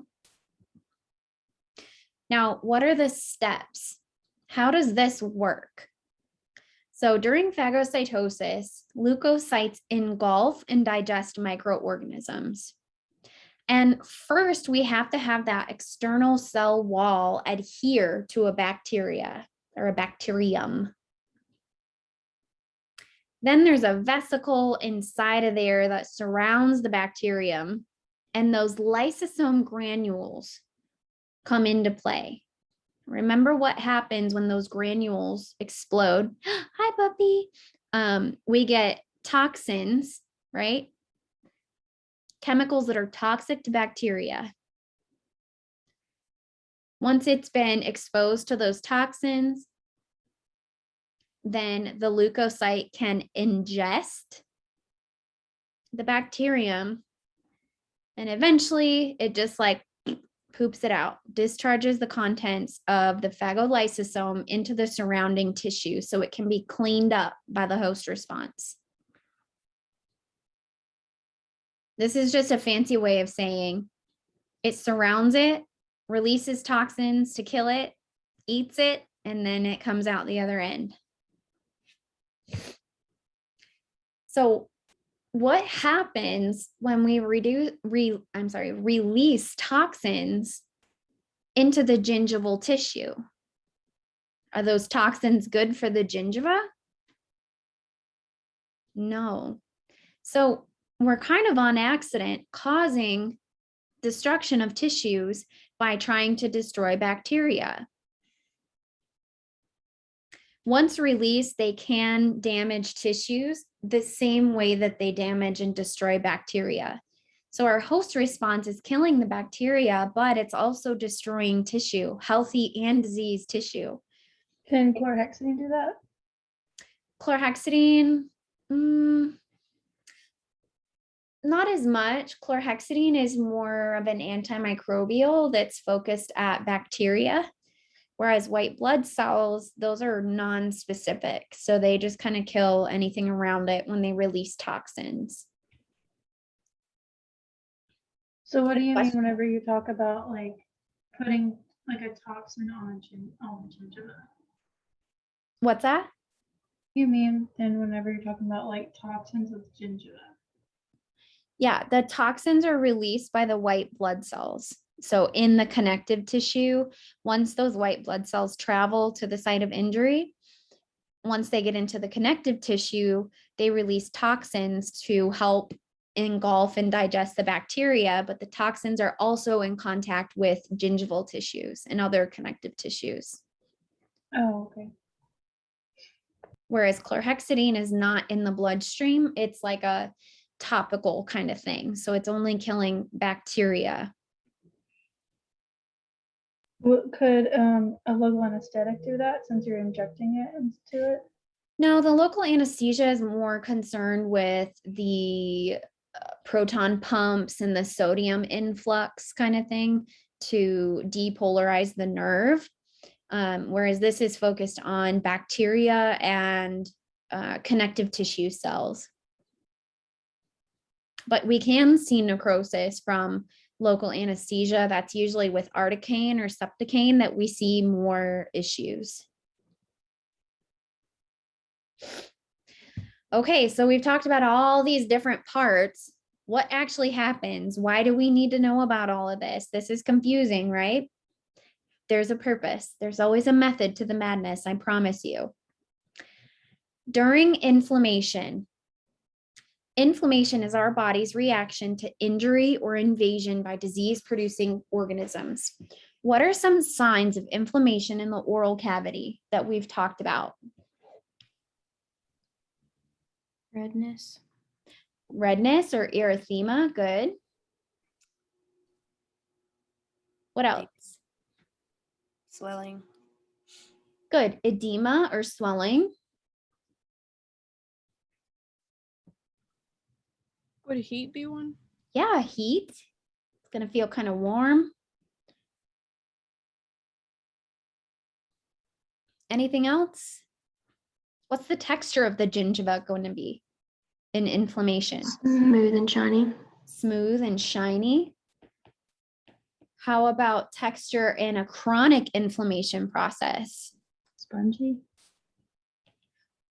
Now, what are the steps? How does this work? So during phagocytosis, leukocytes engulf and digest microorganisms. And first, we have to have that external cell wall adhere to a bacteria or a bacterium. Then there's a vesicle inside of there that surrounds the bacterium, and those lysosome granules come into play. Remember what happens when those granules explode. Hi, puppy. We get toxins, right? Chemicals that are toxic to bacteria. Once it's been exposed to those toxins, then the leukocyte can ingest the bacterium, and eventually it just like poops it out, discharges the contents of the phagolysosome into the surrounding tissue so it can be cleaned up by the host response. This is just a fancy way of saying it surrounds it, releases toxins to kill it, eats it, and then it comes out the other end. So what happens when we release toxins into the gingival tissue? Are those toxins good for the gingiva? No. So we're kind of on accident causing destruction of tissues by trying to destroy bacteria. Once released, they can damage tissues the same way that they damage and destroy bacteria. So our host response is killing the bacteria, but it's also destroying tissue, healthy and diseased tissue. Can chlorhexidine do that? Chlorhexidine, not as much. Chlorhexidine is more of an antimicrobial that's focused at bacteria. Whereas white blood cells, those are non-specific. So they just kind of kill anything around it when they release toxins. So what do you mean whenever you talk about like putting like a toxin on gingiva? What's that? You mean then whenever you're talking about like toxins with gingiva? Yeah, the toxins are released by the white blood cells. So in the connective tissue, once those white blood cells travel to the site of injury, once they get into the connective tissue, they release toxins to help engulf and digest the bacteria, but the toxins are also in contact with gingival tissues and other connective tissues. Oh, okay. Whereas chlorhexidine is not in the bloodstream, it's like a topical kind of thing. So it's only killing bacteria. What could a local anesthetic do that since you're injecting it into it? No, the local anesthesia is more concerned with the proton pumps and the sodium influx kind of thing to depolarize the nerve. Whereas this is focused on bacteria and connective tissue cells. But we can see necrosis from local anesthesia. That's usually with articaine or septicaine that we see more issues. Okay, so we've talked about all these different parts. What actually happens? Why do we need to know about all of this? This is confusing, right? There's a purpose. There's always a method to the madness, I promise you. During inflammation, inflammation is our body's reaction to injury or invasion by disease-producing organisms. What are some signs of inflammation in the oral cavity that we've talked about? Redness. Redness or erythema, good. What else? Swelling. Good. Edema or swelling. Would heat be one? Yeah, heat. It's going to feel kind of warm. Anything else? What's the texture of the gingiva going to be in inflammation? Smooth and shiny. Smooth and shiny. How about texture in a chronic inflammation process? Spongy.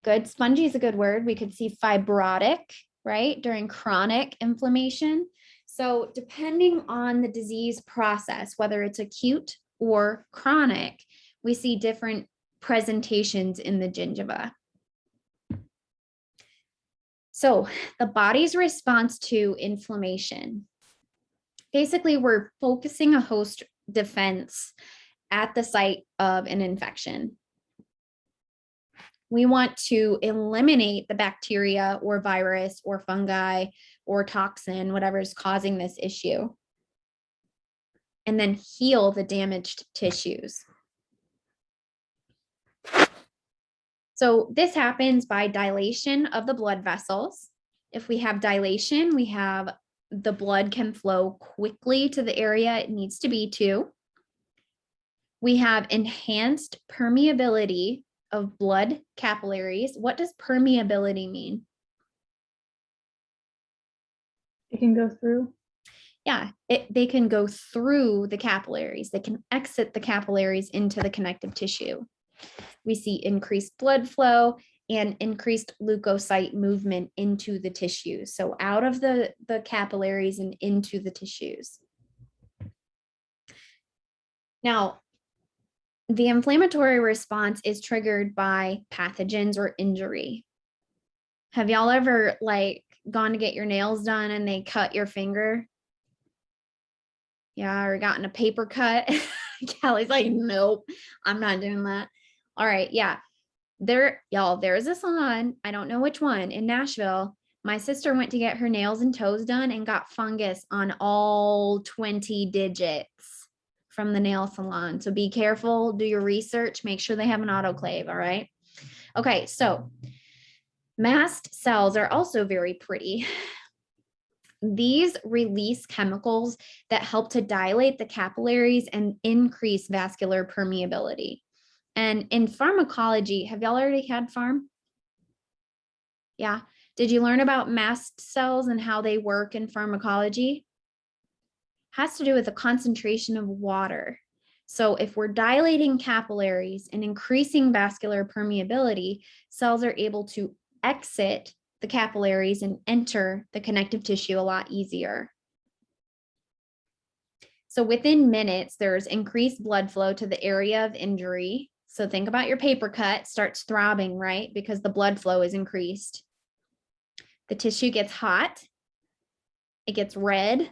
Good. Spongy is a good word. We could see fibrotic, right, during chronic inflammation. So depending on the disease process, whether it's acute or chronic, we see different presentations in the gingiva. So the body's response to inflammation. Basically, we're focusing a host defense at the site of an infection. We want to eliminate the bacteria or virus or fungi or toxin, whatever is causing this issue, and then heal the damaged tissues. So this happens by dilation of the blood vessels. If we have dilation, we have the blood can flow quickly to the area it needs to be to. We have enhanced permeability of blood capillaries. What does permeability mean? It can go through. Yeah, they can go through the capillaries. They can exit the capillaries into the connective tissue. We see increased blood flow and increased leukocyte movement into the tissues. So out of the capillaries and into the tissues. Now, the inflammatory response is triggered by pathogens or injury. Have y'all ever gone to get your nails done and they cut your finger? Yeah, or gotten a paper cut? Kelly's like, nope, I'm not doing that. All right, yeah. There's a salon, I don't know which one, in Nashville. My sister went to get her nails and toes done and got fungus on all 20 digits from the nail salon. So be careful, do your research, make sure they have an autoclave, all right? Okay, so mast cells are also very pretty. These release chemicals that help to dilate the capillaries and increase vascular permeability. And in pharmacology, have y'all already had pharm? Yeah. Did you learn about mast cells and how they work in pharmacology? Has to do with the concentration of water. So if we're dilating capillaries and increasing vascular permeability, cells are able to exit the capillaries and enter the connective tissue a lot easier. So within minutes, there's increased blood flow to the area of injury. So think about your paper cut, starts throbbing, right? Because the blood flow is increased. The tissue gets hot, it gets red,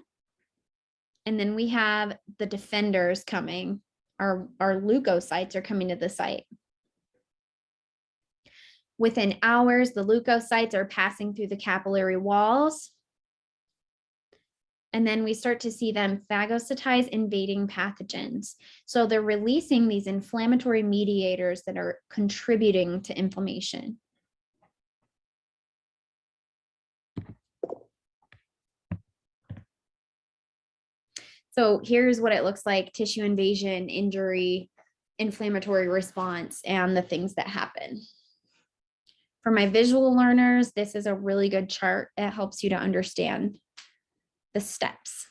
and then we have the defenders coming. Our leukocytes are coming to the site. Within hours, the leukocytes are passing through the capillary walls. And then we start to see them phagocytize invading pathogens. So they're releasing these inflammatory mediators that are contributing to inflammation. So here's what it looks like: tissue invasion, injury, inflammatory response, and the things that happen. For my visual learners, this is a really good chart. It helps you to understand the steps.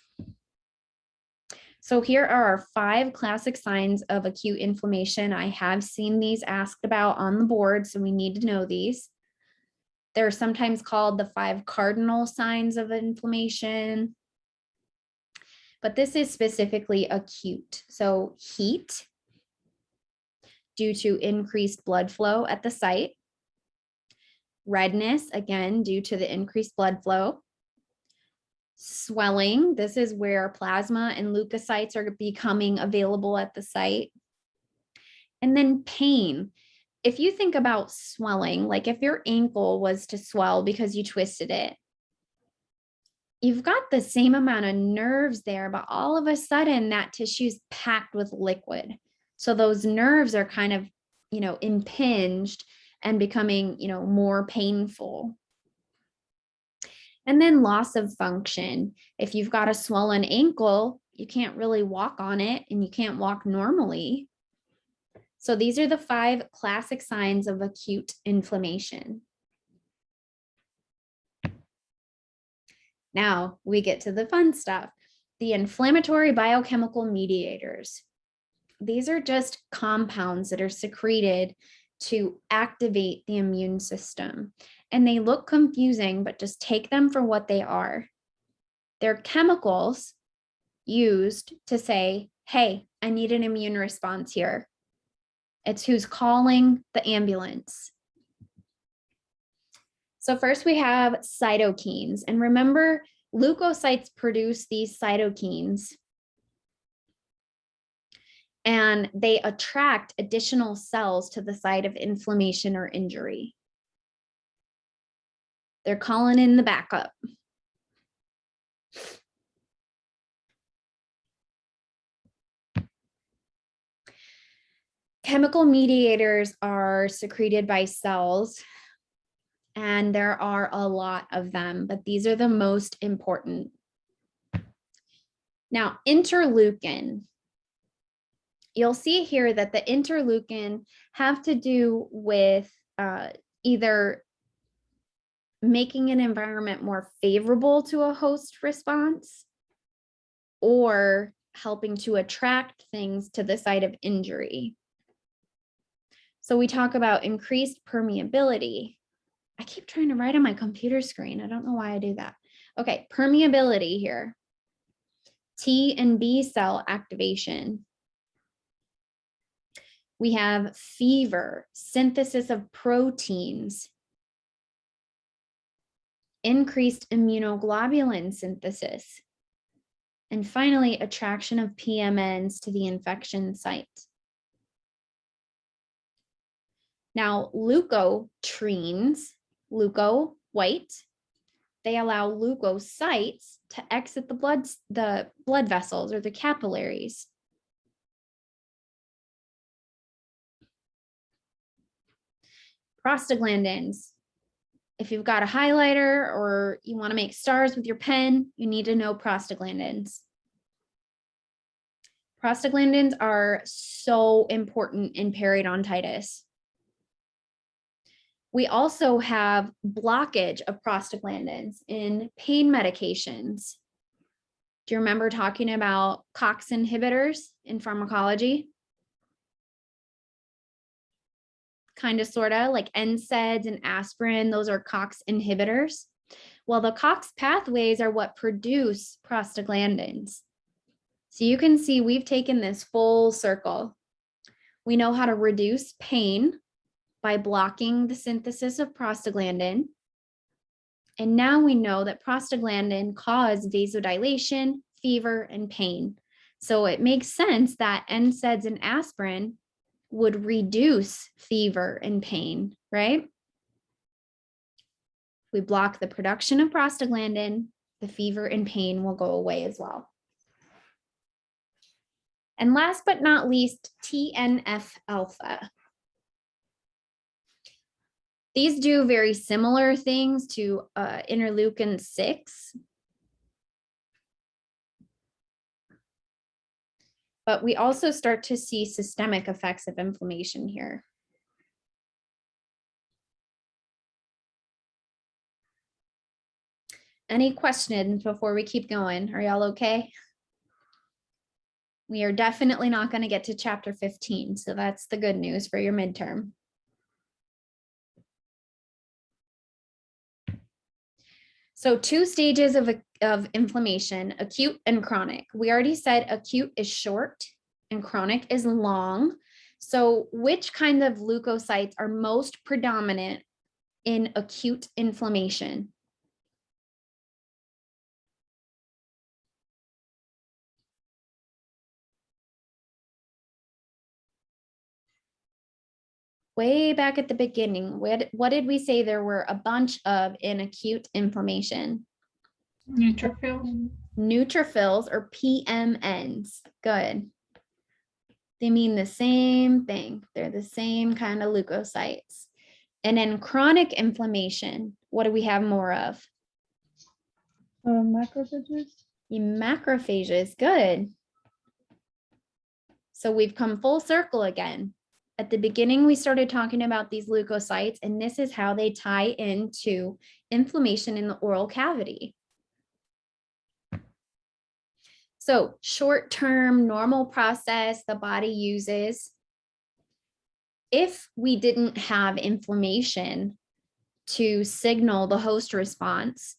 So here are our 5 classic signs of acute inflammation. I have seen these asked about on the board, so we need to know these. They're sometimes called the 5 cardinal signs of inflammation, but this is specifically acute. So heat due to increased blood flow at the site. Redness, again, due to the increased blood flow. Swelling, this is where plasma and leukocytes are becoming available at the site. And then pain. If you think about swelling, like if your ankle was to swell because you twisted it, you've got the same amount of nerves there, but all of a sudden that tissue's packed with liquid. So those nerves are kind of, impinged and becoming, more painful. And then loss of function. If you've got a swollen ankle, you can't really walk on it and you can't walk normally. So these are the 5 classic signs of acute inflammation. Now we get to the fun stuff. The inflammatory biochemical mediators. These are just compounds that are secreted to activate the immune system. And they look confusing, but just take them for what they are. They're chemicals used to say, hey, I need an immune response here. It's who's calling the ambulance. So first we have cytokines. And remember, leukocytes produce these cytokines. And they attract additional cells to the site of inflammation or injury. They're calling in the backup. Chemical mediators are secreted by cells, and there are a lot of them, but these are the most important. Now, interleukin. You'll see here that the interleukin have to do with either making an environment more favorable to a host response or helping to attract things to the site of injury. So we talk about increased permeability. I keep trying to write on my computer screen. I don't know why I do that. Okay, permeability here. T and B cell activation. We have fever, synthesis of proteins, increased immunoglobulin synthesis, and finally, attraction of PMNs to the infection site. Now, leukotrienes, leuko, white, they allow leukocytes to exit the blood vessels or the capillaries. Prostaglandins. If you've got a highlighter or you want to make stars with your pen, you need to know prostaglandins. Prostaglandins are so important in periodontitis. We also have blockage of prostaglandins in pain medications. Do you remember talking about COX inhibitors in pharmacology? Kind of, sort of, like NSAIDs and aspirin, those are COX inhibitors. Well, the COX pathways are what produce prostaglandins. So you can see we've taken this full circle. We know how to reduce pain by blocking the synthesis of prostaglandin. And now we know that prostaglandin cause vasodilation, fever, and pain. So it makes sense that NSAIDs and aspirin would reduce fever and pain, right? We block the production of prostaglandin, the fever and pain will go away as well. And last but not least, TNF alpha. These do very similar things to interleukin 6. But we also start to see systemic effects of inflammation here. Any questions before we keep going? Are y'all okay? We are definitely not going to get to chapter 15, so that's the good news for your midterm. So 2 stages of inflammation, acute and chronic. We already said acute is short and chronic is long. So which kind of leukocytes are most predominant in acute inflammation? Way back at the beginning, what did we say there were a bunch of in acute inflammation? Neutrophils. Neutrophils or PMNs. Good. They mean the same thing. They're the same kind of leukocytes. And in chronic inflammation, what do we have more of? Macrophages. The macrophages. Good. So we've come full circle again. At the beginning, we started talking about these leukocytes, and this is how they tie into inflammation in the oral cavity. So short-term normal process the body uses. If we didn't have inflammation to signal the host response,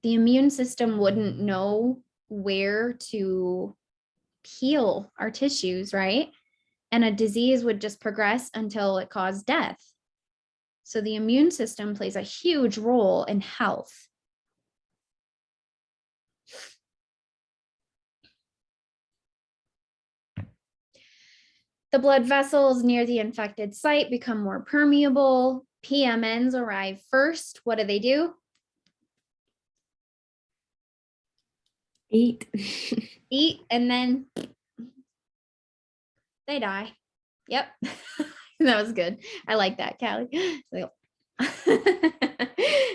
the immune system wouldn't know where to heal our tissues, right? And a disease would just progress until it caused death. So the immune system plays a huge role in health. The blood vessels near the infected site become more permeable. PMNs arrive first. What do? Eat. Eat, and then they die. Yep. That was good. I like that, Callie.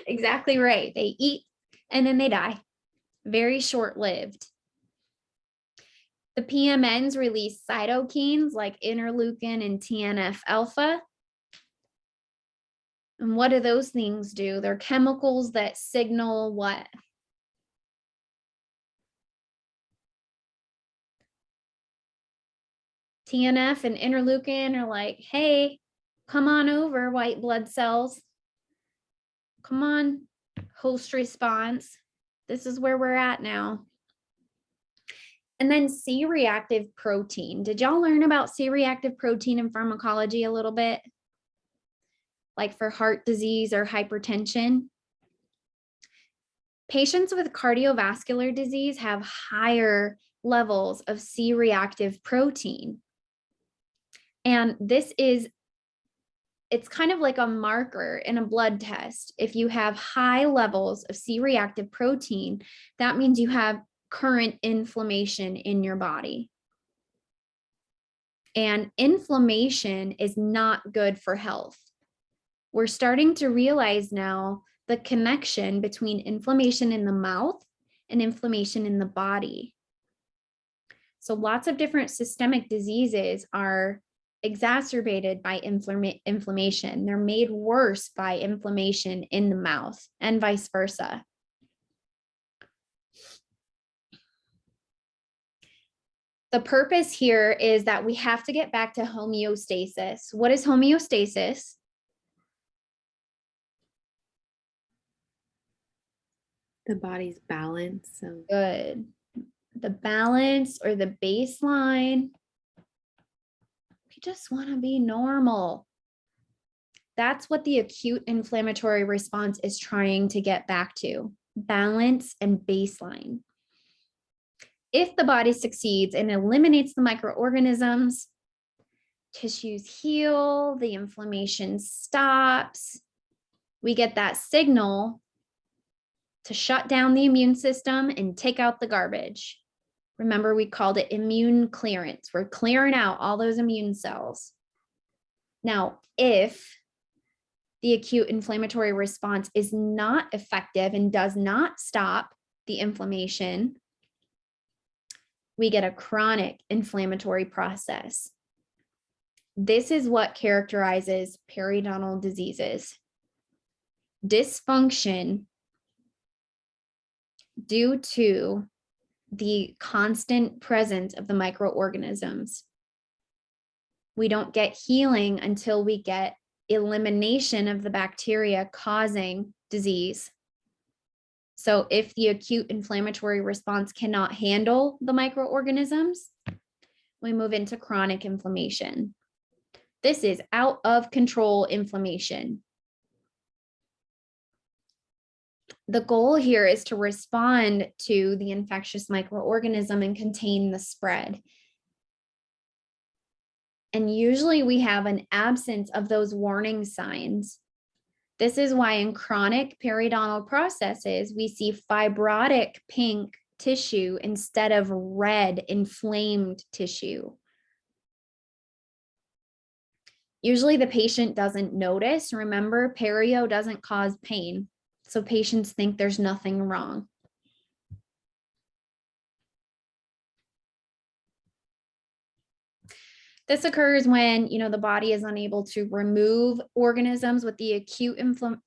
Exactly right. They eat and then they die. Very short-lived. The PMNs release cytokines like interleukin and TNF alpha. And what do those things do? They're chemicals that signal what? TNF and interleukin are like, hey, come on over, white blood cells. Come on, host response. This is where we're at now. And then C-reactive protein. Did y'all learn about C-reactive protein in pharmacology a little bit? Like for heart disease or hypertension? Patients with cardiovascular disease have higher levels of C-reactive protein. And it's kind of like a marker in a blood test. If you have high levels of C-reactive protein, that means you have current inflammation in your body. And inflammation is not good for health. We're starting to realize now the connection between inflammation in the mouth and inflammation in the body. So lots of different systemic diseases are exacerbated by inflammation. They're made worse by inflammation in the mouth and vice versa. The purpose here is that we have to get back to homeostasis. What is homeostasis? The body's balance. So Good. The balance or the baseline. We just want to be normal. That's what the acute inflammatory response is trying to get back to, balance and baseline. If the body succeeds and eliminates the microorganisms, tissues heal, the inflammation stops, we get that signal to shut down the immune system and take out the garbage. Remember, we called it immune clearance. We're clearing out all those immune cells. Now, if the acute inflammatory response is not effective and does not stop the inflammation, we get a chronic inflammatory process. This is what characterizes periodontal diseases. Dysfunction due to the constant presence of the microorganisms. We don't get healing until we get elimination of the bacteria causing disease. So if the acute inflammatory response cannot handle the microorganisms, we move into chronic inflammation. This is out of control inflammation. The goal here is to respond to the infectious microorganism and contain the spread. And usually we have an absence of those warning signs. This is why in chronic periodontal processes, we see fibrotic pink tissue instead of red inflamed tissue. Usually the patient doesn't notice. Remember, perio doesn't cause pain, so patients think there's nothing wrong. This occurs when, the body is unable to remove organisms with the acute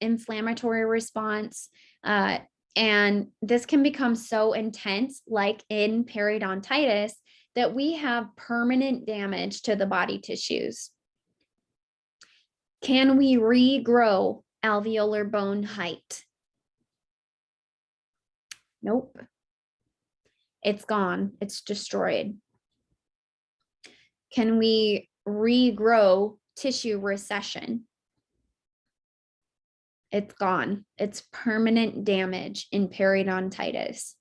inflammatory response. And this can become so intense, like in periodontitis, that we have permanent damage to the body tissues. Can we regrow alveolar bone height? Nope. It's gone. It's destroyed. Can we regrow tissue recession? It's gone. It's permanent damage in periodontitis.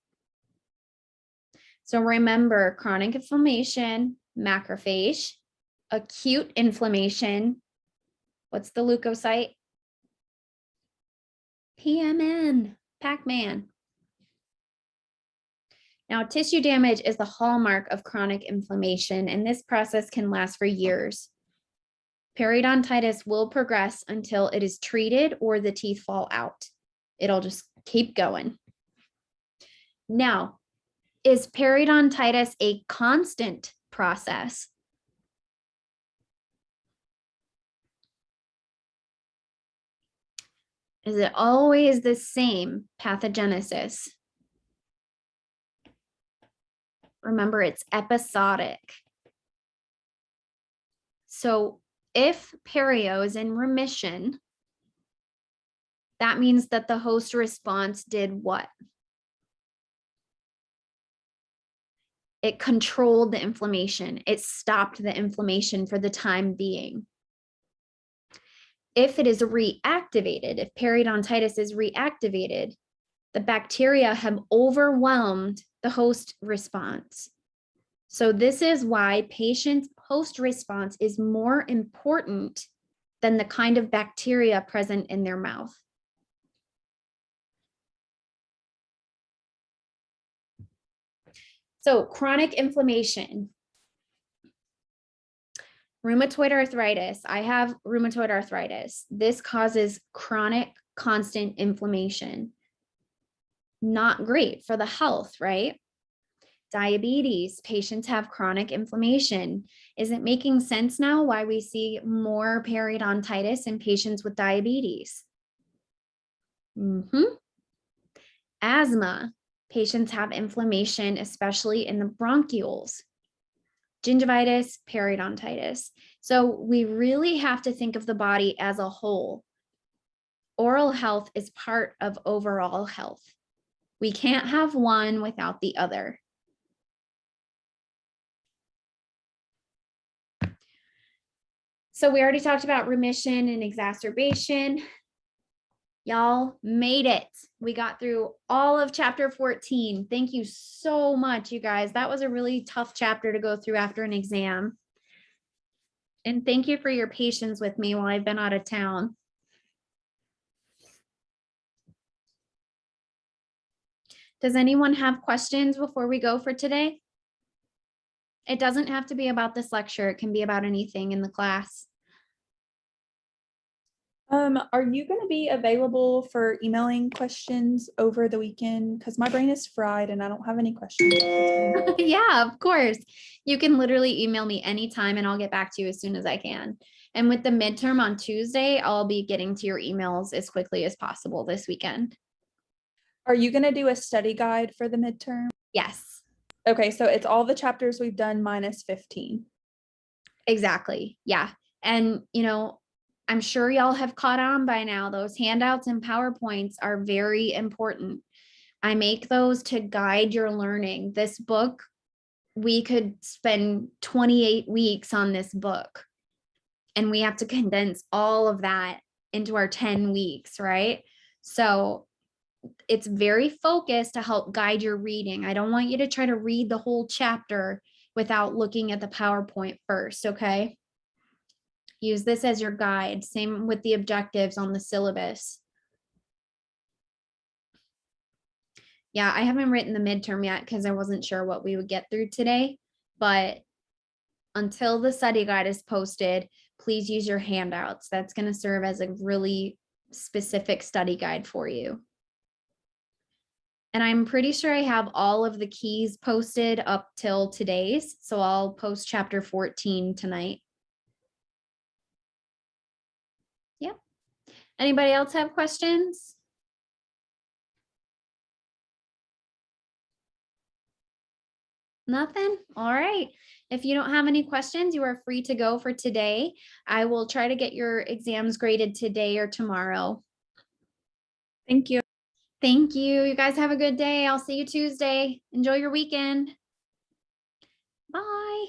So remember, chronic inflammation, macrophage, acute inflammation. What's the leukocyte? PMN, Pac-Man. Now, tissue damage is the hallmark of chronic inflammation, and this process can last for years. Periodontitis will progress until it is treated or the teeth fall out. It'll just keep going. Now, is periodontitis a constant process? Is it always the same pathogenesis? Remember, it's episodic. So if perio is in remission, that means that the host response did what? It controlled the inflammation. It stopped the inflammation for the time being. If it is reactivated, if periodontitis is reactivated, the bacteria have overwhelmed the host response. So this is why patients' host response is more important than the kind of bacteria present in their mouth. So chronic inflammation. Rheumatoid arthritis. I have rheumatoid arthritis. This causes chronic, constant inflammation. Not great for the health, right? Diabetes, patients have chronic inflammation. Is it making sense now why we see more periodontitis in patients with diabetes? Asthma, patients have inflammation, especially in the bronchioles. Gingivitis, periodontitis. So we really have to think of the body as a whole. Oral health is part of overall health. We can't have one without the other. So we already talked about remission and exacerbation. Y'all made it. We got through all of chapter 14. Thank you so much, you guys. That was a really tough chapter to go through after an exam. And thank you for your patience with me while I've been out of town. Does anyone have questions before we go for today? It doesn't have to be about this lecture. It can be about anything in the class. Are you going to be available for emailing questions over the weekend? Because my brain is fried and I don't have any questions. at the time. Yeah, of course. You can literally email me anytime and I'll get back to you as soon as I can. And with the midterm on Tuesday, I'll be getting to your emails as quickly as possible this weekend. Are you going to do a study guide for the midterm? Yes, Okay, so it's all the chapters we've done minus 15. exactly. Yeah. And, I'm sure y'all have caught on by now. Those handouts and PowerPoints are very important. I make those to guide your learning. This book, we could spend 28 weeks on this book, and we have to condense all of that into our 10 weeks, right? So it's very focused to help guide your reading. I don't want you to try to read the whole chapter without looking at the PowerPoint first, okay? Use this as your guide. Same with the objectives on the syllabus. Yeah, I haven't written the midterm yet because I wasn't sure what we would get through today, but until the study guide is posted, please use your handouts. That's going to serve as a really specific study guide for you. And I'm pretty sure I have all of the keys posted up till today's, so I'll post chapter 14 tonight. Yep. Anybody else have questions? Nothing? All right. If you don't have any questions, you are free to go for today. I will try to get your exams graded today or tomorrow. Thank you. Thank you. You guys have a good day. I'll see you Tuesday. Enjoy your weekend. Bye.